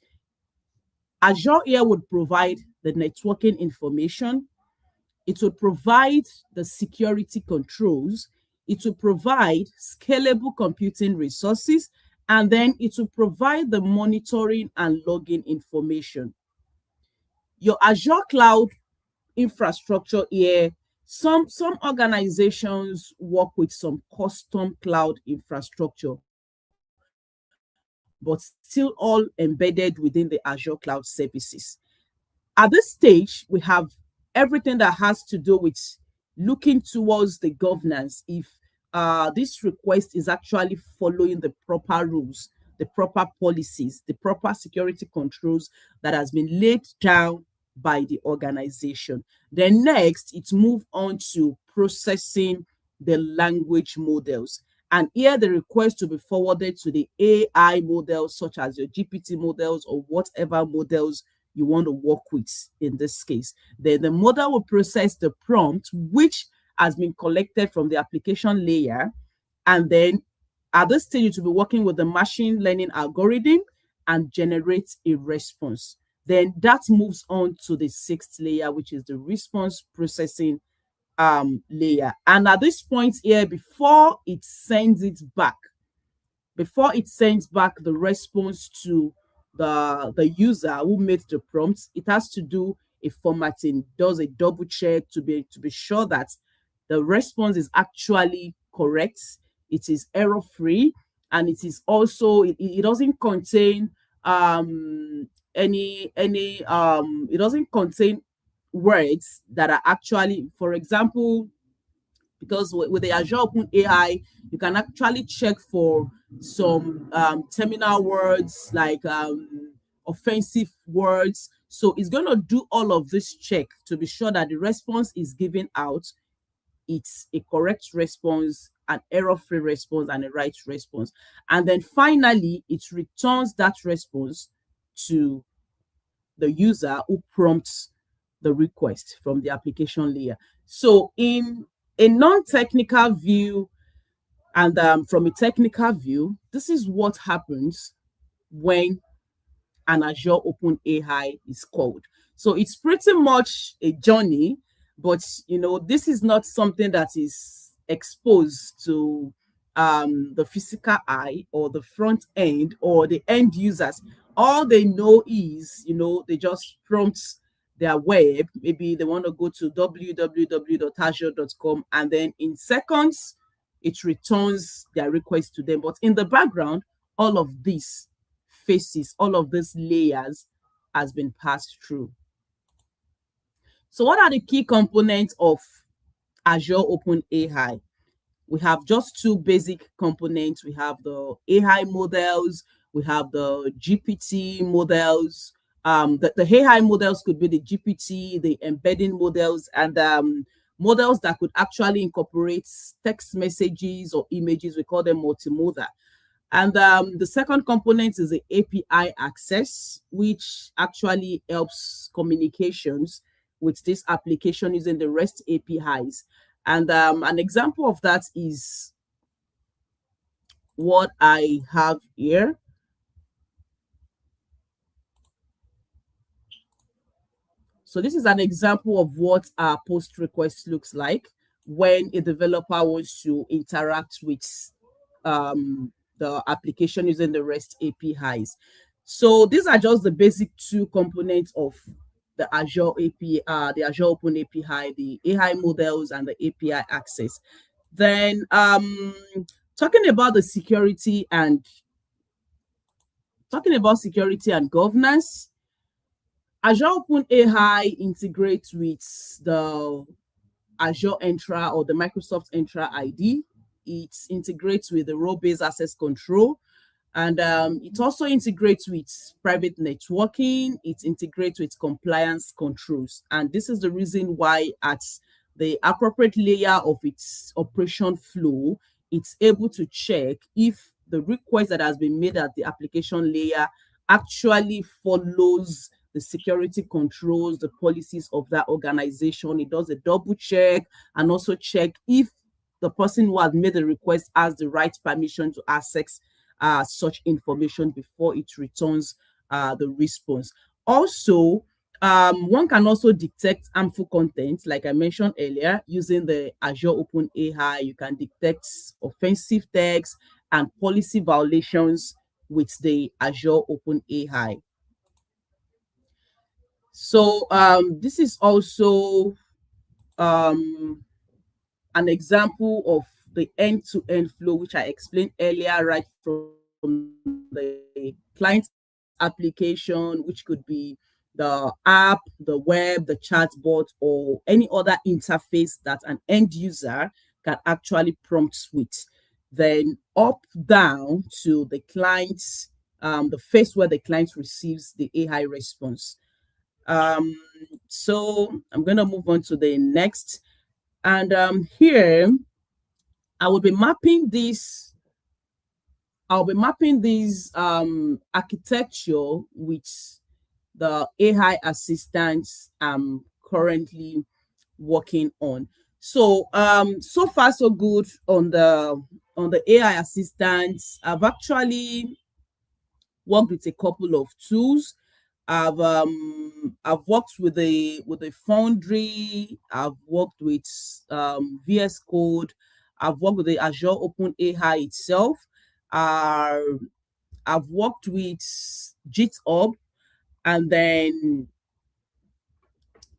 Azure here would provide the networking information. It will provide the security controls. It will provide scalable computing resources, and then it will provide the monitoring and logging information. Your Azure Cloud infrastructure here, some organizations work with some custom cloud infrastructure, but still all embedded within the Azure Cloud services. At this stage, we have everything that has to do with looking towards the governance. If this request is actually following the proper rules, the proper policies, the proper security controls that has been laid down by the organization. Then next, it moves on to processing the language models. And here the request to be forwarded to the AI models, such as your GPT models or whatever models you want to work with in this case. Then the model will process the prompt, which has been collected from the application layer. And then at this stage, it will be working with the machine learning algorithm and generate a response. Then that moves on to the sixth layer, which is the response processing layer. And at this point here, before it sends back the response to the user who made the prompt, it has to do a formatting, does a double check to be sure that the response is actually correct, it is error free, and it is also it doesn't contain any it doesn't contain words that are actually, for example, because with the Azure Open AI, you can actually check for some terminal words like offensive words. So it's going to do all of this check to be sure that the response is given out. It's a correct response, an error-free response, and a right response. And then finally, it returns that response to the user who prompts the request from the application layer. So in a non-technical view and from a technical view, this is what happens when an Azure Open AI is called. So it's pretty much a journey, but this is not something that is exposed to the physical eye or the front end or the end users. All they know is, they just prompt their web. Maybe they want to go to www.azure.com, and then in seconds, it returns their request to them. But in the background, all of these phases, all of these layers has been passed through. So what are the key components of Azure Open AI? We have just two basic components. We have the AI models, we have the GPT models. The AI models could be the GPT, the embedding models, and models that could actually incorporate text messages or images. We call them multimodal. And the second component is the API access, which actually helps communications with this application using the REST APIs. And an example of that is what I have here. So this is an example of what our post request looks like when a developer wants to interact with the application using the REST APIs. So these are just the basic two components of the Azure API, the Azure Open API, the AI models, and the API access. Then talking about security and governance, Azure Open AI integrates with the Azure Entra or the Microsoft Entra ID. It integrates with the role-based access control, and it also integrates with private networking. It integrates with compliance controls. And this is the reason why at the appropriate layer of its operation flow, it's able to check if the request that has been made at the application layer actually follows the security controls, the policies of that organization. It does a double check and also check if the person who has made the request has the right permission to access such information before it returns the response. Also, one can also detect harmful content, like I mentioned earlier, using the Azure Open AI. You can detect offensive text and policy violations with the Azure Open AI. So this is also an example of the end-to-end flow, which I explained earlier, right from the client application, which could be the app, the web, the chatbot, or any other interface that an end user can actually prompt with. Then up down to the client's the phase where the client receives the AI response. So I'm going to move on to the next. And here I will be mapping this. I'll be mapping this architecture with the AI assistants I'm currently working on. So so far so good on the AI assistants. I've actually worked with a couple of tools. I've worked with a Foundry. I've worked with VS Code. I've worked with the Azure Open AI itself. Uh, I've worked with GitHub, and then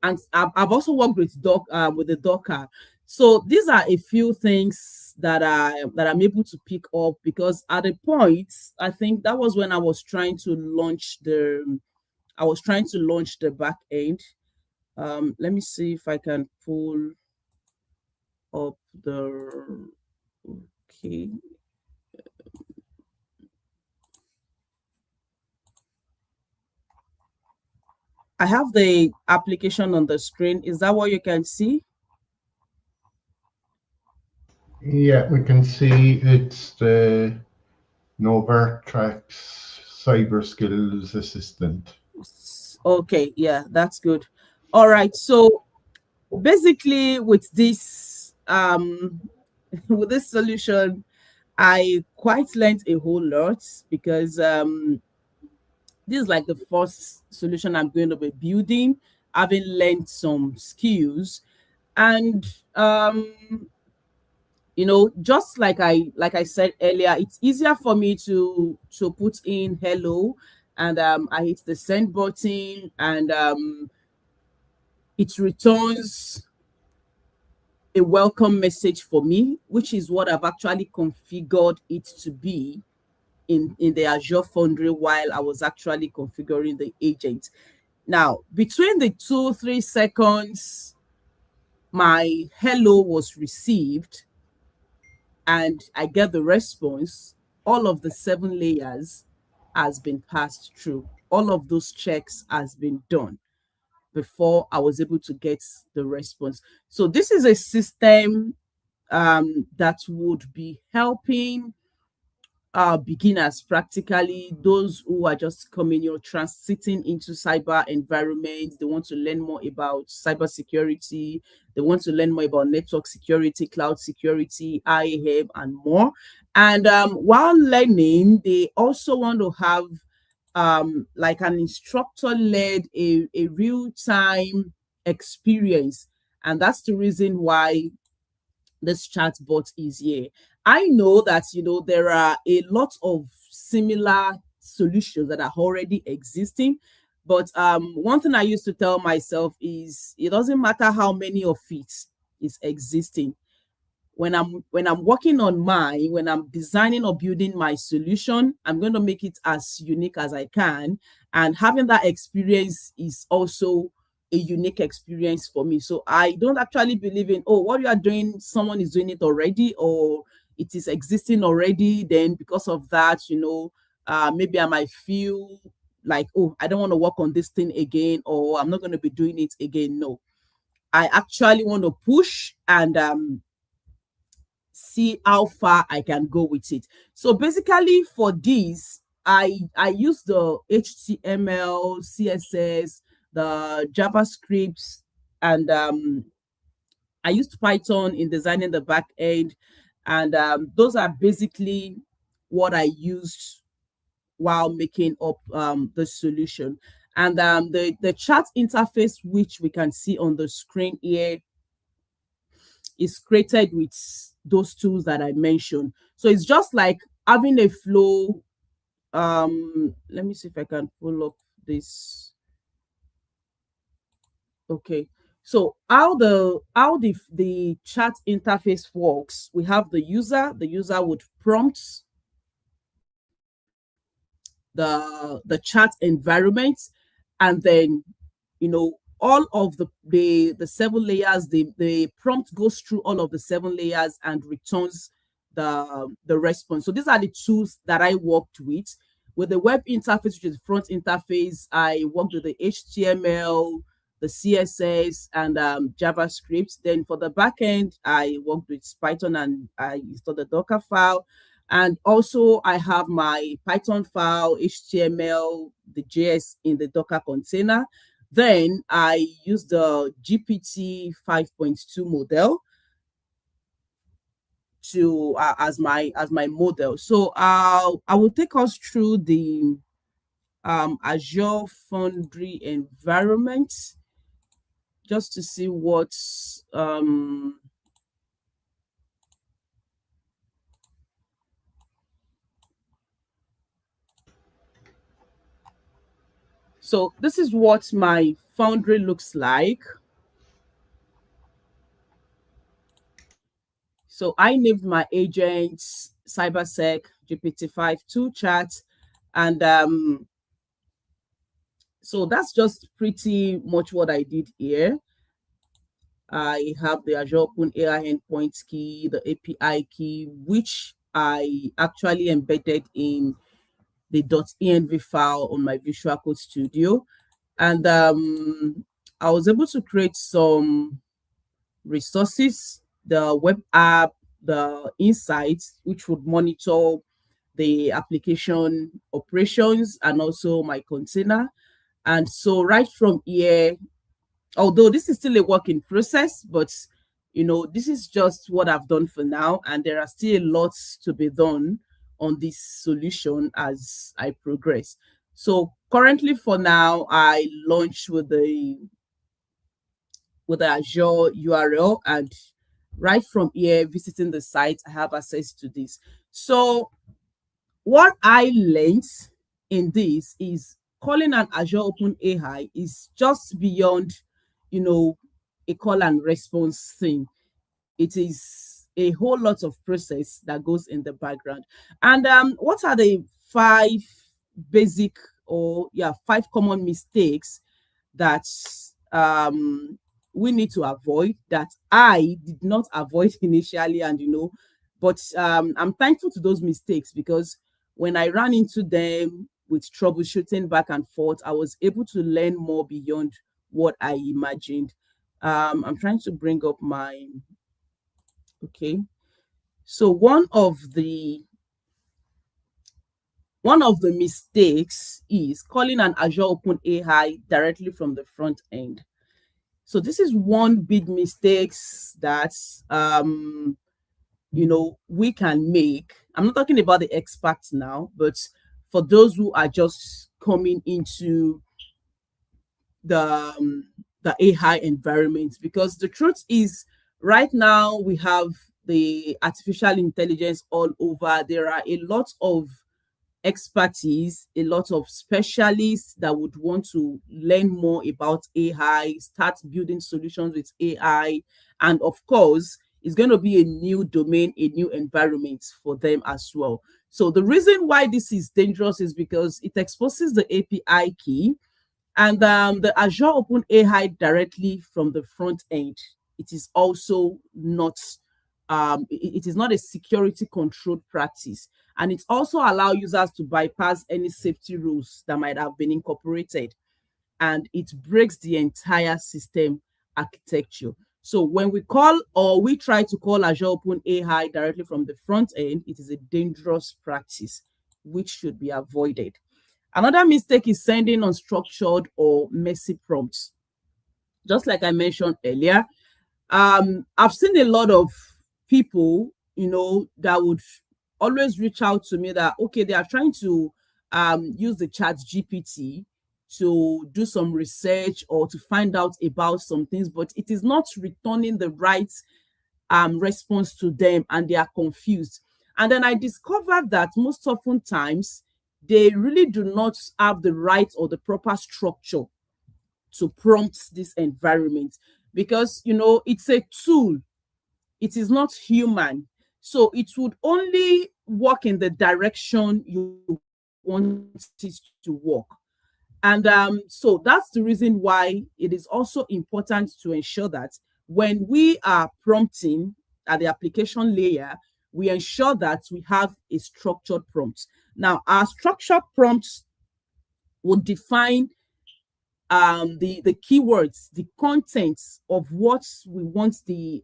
I've also worked with the Docker. So these are a few things that I'm able to pick up, because at a point I think that was when I was trying to launch the back end. Let me see if I can pull up the okay. I have the application on the screen. Is that what you can see? Yeah, we can see it's the Novartrax Cyber Skills Assistant. Okay, yeah, that's good. All right, so basically with this with this solution, I quite learned a whole lot, because this is like the first solution I'm going to be building, having learned some skills. And just like I said earlier, it's easier for me to put in hello, and I hit the send button, and it returns a welcome message for me, which is what I've actually configured it to be in the Azure Foundry while I was actually configuring the agent. Now, between the 2-3 seconds my hello was received and I get the response, all of the 7 layers has been passed through. All of those checks has been done before I was able to get the response. So this is a system that would be helping beginners, practically those who are just coming, transiting into cyber environments. They want to learn more about cyber security. They want to learn more about network security, cloud security, IAM, and more. And while learning, they also want to have like an instructor-led, a real-time experience. And that's the reason why this chatbot is here. I know that there are a lot of similar solutions that are already existing, but one thing I used to tell myself is it doesn't matter how many of it is existing. When I'm working on when I'm designing or building my solution, I'm going to make it as unique as I can, and having that experience is also a unique experience for me. So I don't actually believe in, oh, what you are doing, someone is doing it already, or it is existing already, then because of that, maybe I might feel like, oh, I don't want to work on this thing again, or I'm not going to be doing it again. No, I actually want to push and see how far I can go with it. So basically for this, I use the HTML, CSS, the JavaScript, and I used Python in designing the back end. And those are basically what I used while making up the solution. And the chat interface, which we can see on the screen here, is created with those tools that I mentioned. So it's just like having a flow. Let me see if I can pull up this. Okay. So how the chat interface works, we have the user. The user would prompt the chat environment, and then all of the 7 layers, the prompt goes through all of the 7 layers and returns the response. So these are the tools that I worked with. With the web interface, which is front interface, I worked with the HTML, the CSS, and JavaScript. Then for the backend, I worked with Python, and I installed the Docker file. And also I have my Python file, HTML, the JS in the Docker container. Then I use the GPT 5.2 model to as my model. So I will take us through the Azure Foundry environment just to see what so this is what my Foundry looks like. So I named my agents CyberSec GPT-5 2 chat, and so that's just pretty much what I did here. I have the Azure Open AI endpoint key, the API key, which I actually embedded in the .env file on my Visual Code Studio. And I was able to create some resources, the web app, the insights, which would monitor the application operations and also my container. And so right from here, although this is still a work in process, but this is just what I've done for now, and there are still lots to be done on this solution as I progress. So currently, for now, I launched with the Azure URL, and right from here, visiting the site, I have access to this. So what I learned in this is calling an Azure Open AI is just beyond, a call and response thing. It is a whole lot of process that goes in the background. And what are the 5 basic or 5 common mistakes that we need to avoid, that I did not avoid initially, and but I'm thankful to those mistakes, because when I ran into them with troubleshooting back and forth, I was able to learn more beyond what I imagined. I'm trying to bring up my okay. So one of the mistakes is calling an Azure Open AI directly from the front end. So this is one big mistake that we can make. I'm not talking about the experts now, but for those who are just coming into the AI environment, because the truth is, right now we have the artificial intelligence all over. There are a lot of expertise, a lot of specialists that would want to learn more about AI, start building solutions with AI, and of course, it's going to be a new domain, a new environment for them as well. So the reason why this is dangerous is because it exposes the API key and the Azure Open AI directly from the front end. It is also not it is not a security controlled practice, and it also allows users to bypass any safety rules that might have been incorporated, and it breaks the entire system architecture. So when we call or we try to call Azure Open AI directly from the front end, it is a dangerous practice which should be avoided. Another mistake is sending unstructured or messy prompts. Just like I mentioned earlier, I've seen a lot of people, that would always reach out to me that, okay, they are trying to use the chat GPT to do some research or to find out about some things, but it is not returning the right response to them, and they are confused. And then I discovered that most often times they really do not have the right or the proper structure to prompt this environment, because it's a tool, it is not human, so it would only work in the direction you want it to work. And so that's the reason why it is also important to ensure that when we are prompting at the application layer, we ensure that we have a structured prompt. Now, our structured prompts will define the keywords, the contents of what we want the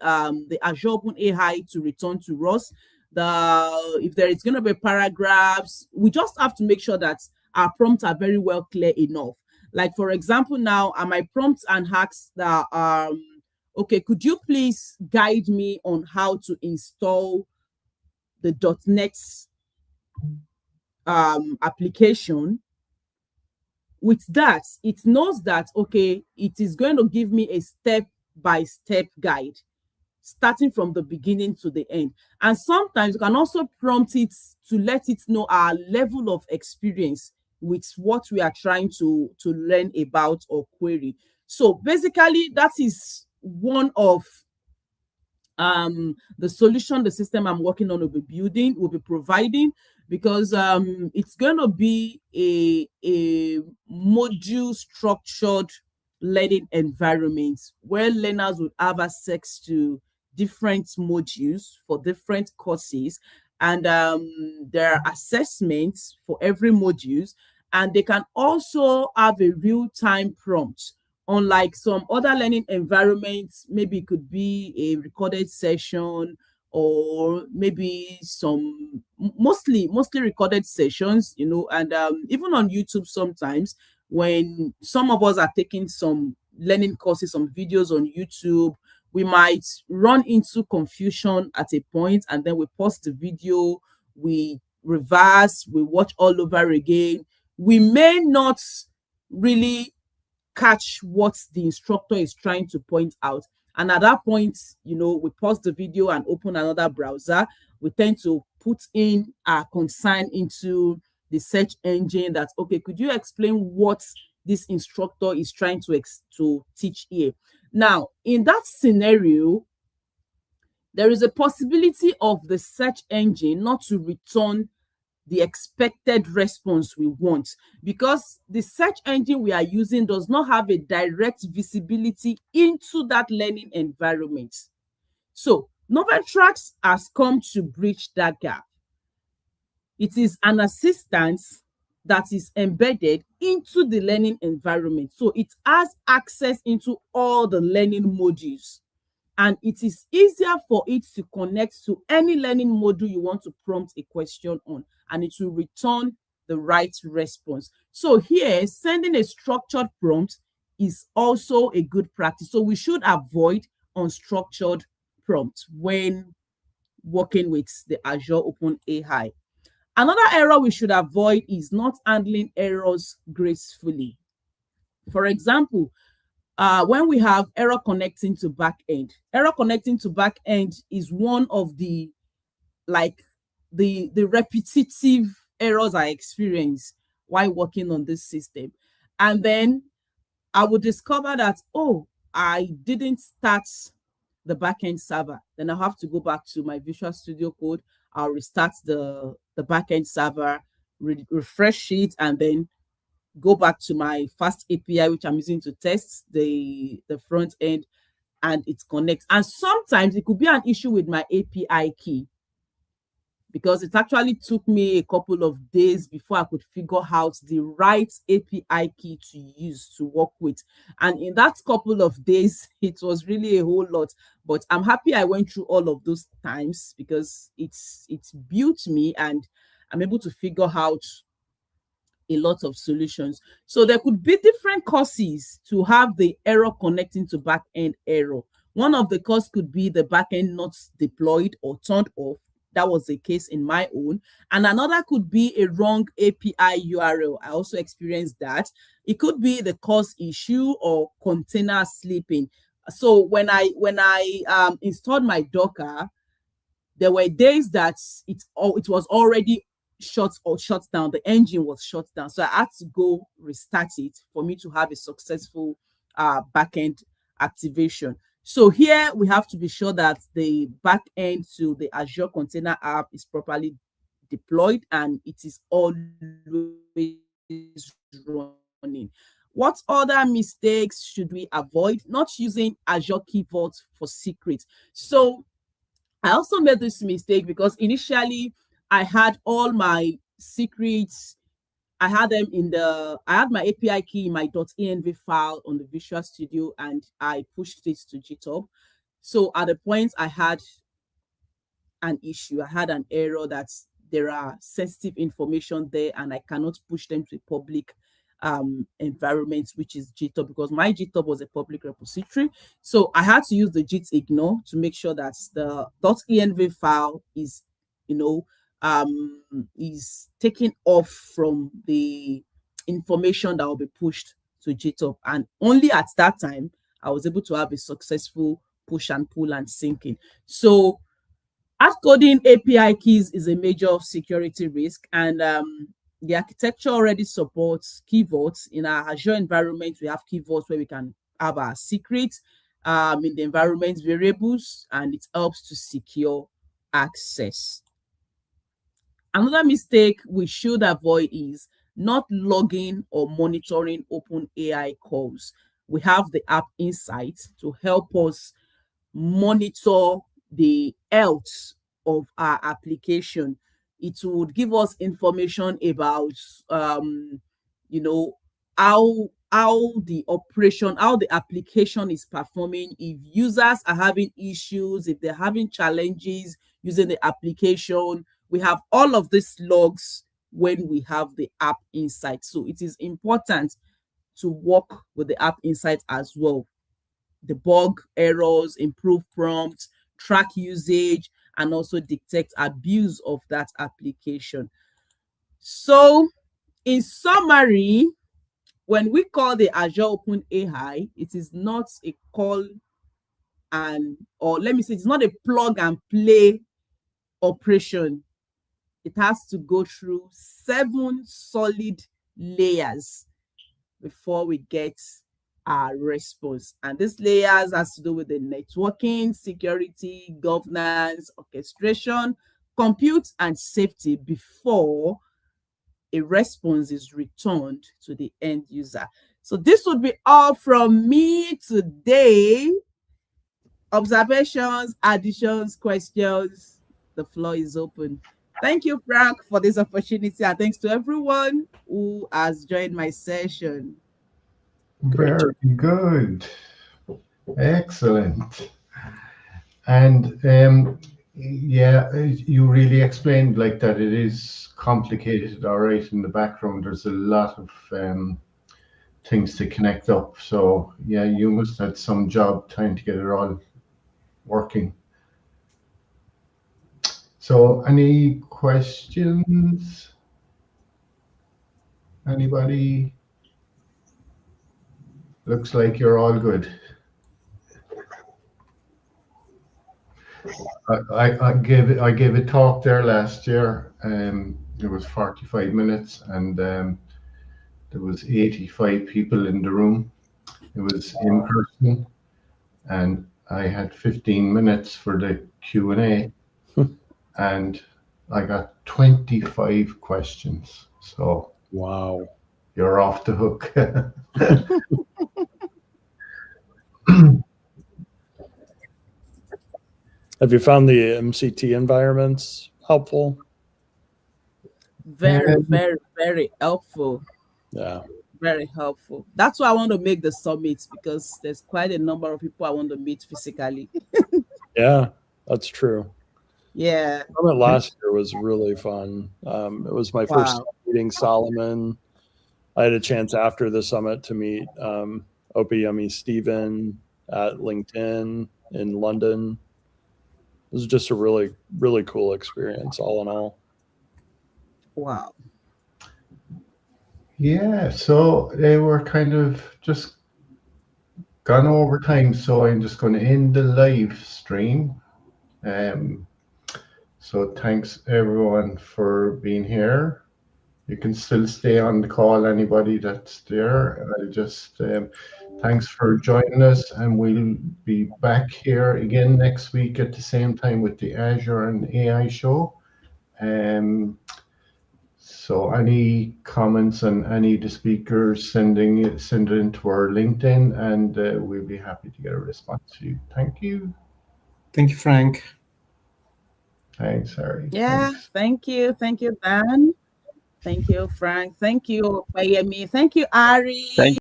Azure Open AI to return to us. If there is going to be paragraphs, we just have to make sure that our prompts are very well clear enough. Like for example, now I might prompt and ask that okay, could you please guide me on how to install the .NET application? With that, it knows that, okay, it is going to give me a step-by-step guide, starting from the beginning to the end. And sometimes you can also prompt it to let it know our level of experience with what we are trying to learn about or query. So basically, that is one of the solution the system I'm working on will be providing, because it's going to be a module structured learning environment where learners would have access to different modules for different courses, and there are assessments for every modules, and they can also have a real-time prompt. Unlike some other learning environments, maybe it could be a recorded session, or maybe some mostly recorded sessions, you know. And even on YouTube, sometimes when some of us are taking some learning courses, some videos on YouTube, we might run into confusion at a point, and then we pause the video, we reverse, we watch all over again. We may not really catch what the instructor is trying to point out. And at that point, you know, we pause the video and open another browser. We tend to put in our concern into the search engine that, okay, could you explain what this instructor is trying to teach here? Now, in that scenario, there is a possibility of the search engine not to return the expected response we want, because the search engine we are using does not have a direct visibility into that learning environment. So Novatrax has come to bridge that gap. It is an assistance that is embedded into the learning environment. So it has access into all the learning modules, and it is easier for it to connect to any learning module you want to prompt a question on, and it will return the right response. So here, sending a structured prompt is also a good practice. So we should avoid unstructured prompts when working with the Azure Open AI. Another error we should avoid is not handling errors gracefully. For example, when we have error connecting to backend is one of the repetitive errors I experience while working on this system. And then I would discover that, oh, I didn't start the backend server. Then I have to go back to my Visual Studio Code. I'll restart the backend server, refresh it, and then go back to my fast API, which I'm using to test the front end, and it connects. And sometimes it could be an issue with my API key, because it actually took me a couple of days before I could figure out the right API key to use to work with. And in that couple of days, it was really a whole lot. But I'm happy I went through all of those times, because it's built me, and I'm able to figure out a lot of solutions. So there could be different causes to have the error connecting to backend error. One of the causes could be the backend not deployed or turned off. That was the case in my own. And another could be a wrong API URL. I also experienced that. It could be the cause issue or container sleeping. So when I installed my Docker, there were days that it was already shut down. The engine was shut down. So I had to go restart it for me to have a successful backend activation. So here we have to be sure that the backend to the Azure Container App is properly deployed, and it is always running. running. What other mistakes should we avoid? Not using Azure Key Vault for secrets. So I also made this mistake because initially I had all my secrets. I had them I had my API key in my .env file on the Visual Studio, and I pushed it to GitHub. So at the point I had an issue, I had an error that there are sensitive information there and I cannot push them to a public environment, which is GitHub, because my GitHub was a public repository. So I had to use the git ignore to make sure that the .env file is, is taken off from the information that will be pushed to GitHub. And only at that time, I was able to have a successful push and pull and syncing. So hard coding API keys is a major security risk, and the architecture already supports key vaults. In our Azure environment, we have key vaults where we can have our secrets in the environment variables, and it helps to secure access. Another mistake we should avoid is not logging or monitoring open AI calls. We have the App Insight to help us monitor the health of our application. It would give us information about how the operation, how the application is performing, if users are having issues, if they're having challenges using the application. We have all of these logs when we have the App Insight. So it is important to work with the App Insight as well. Debug errors, improve prompts, track usage, and also detect abuse of that application. So in summary, when we call the Azure Open AI, it is not a call it's not a plug and play operation. It has to go through 7 solid layers before we get our response. And these layers has to do with the networking, security, governance, orchestration, compute, and safety before a response is returned to the end user. So this would be all from me today. Observations, additions, questions, the floor is open. Thank you, Frank, for this opportunity, and thanks to everyone who has joined my session. Very good. Excellent. And yeah, you really explained like that it is complicated, all right, in the background. There's a lot of things to connect up. So yeah, you must have had some job trying to get it all working. So any questions? Anybody? Looks like you're all good. I gave a talk there last year. It was 45 minutes, and there was 85 people in the room. It was in person, and I had 15 minutes for the Q&A, and I got 25 questions. So Wow. you're off the hook. Have you found the MCT environments helpful? Very, very, very helpful. Yeah. Very helpful. That's why I want to make the summit, because there's quite a number of people I want to meet physically. Yeah, that's true. Yeah. The summit last year was really fun. It was my first time meeting Solomon. I had a chance after the summit to meet Opiyemi Stephen at LinkedIn in London. It was just a really, really cool experience, all in all. Wow. Yeah, so they were kind of just gone over time, so I'm just going to end the live stream. So thanks everyone for being here. You can still stay on the call, anybody that's there. I just thanks for joining us, and we'll be back here again next week at the same time with the Azure and AI show. So any comments on any of the speakers, send it into our LinkedIn, and we'll be happy to get a response to you. Thank you. Thank you, Frank. Thanks, Harry. Yeah, Thanks. thank you. Thank you, Dan. Thank you, Frank. Thank you, Bayemi. Thank you, Ari. Thank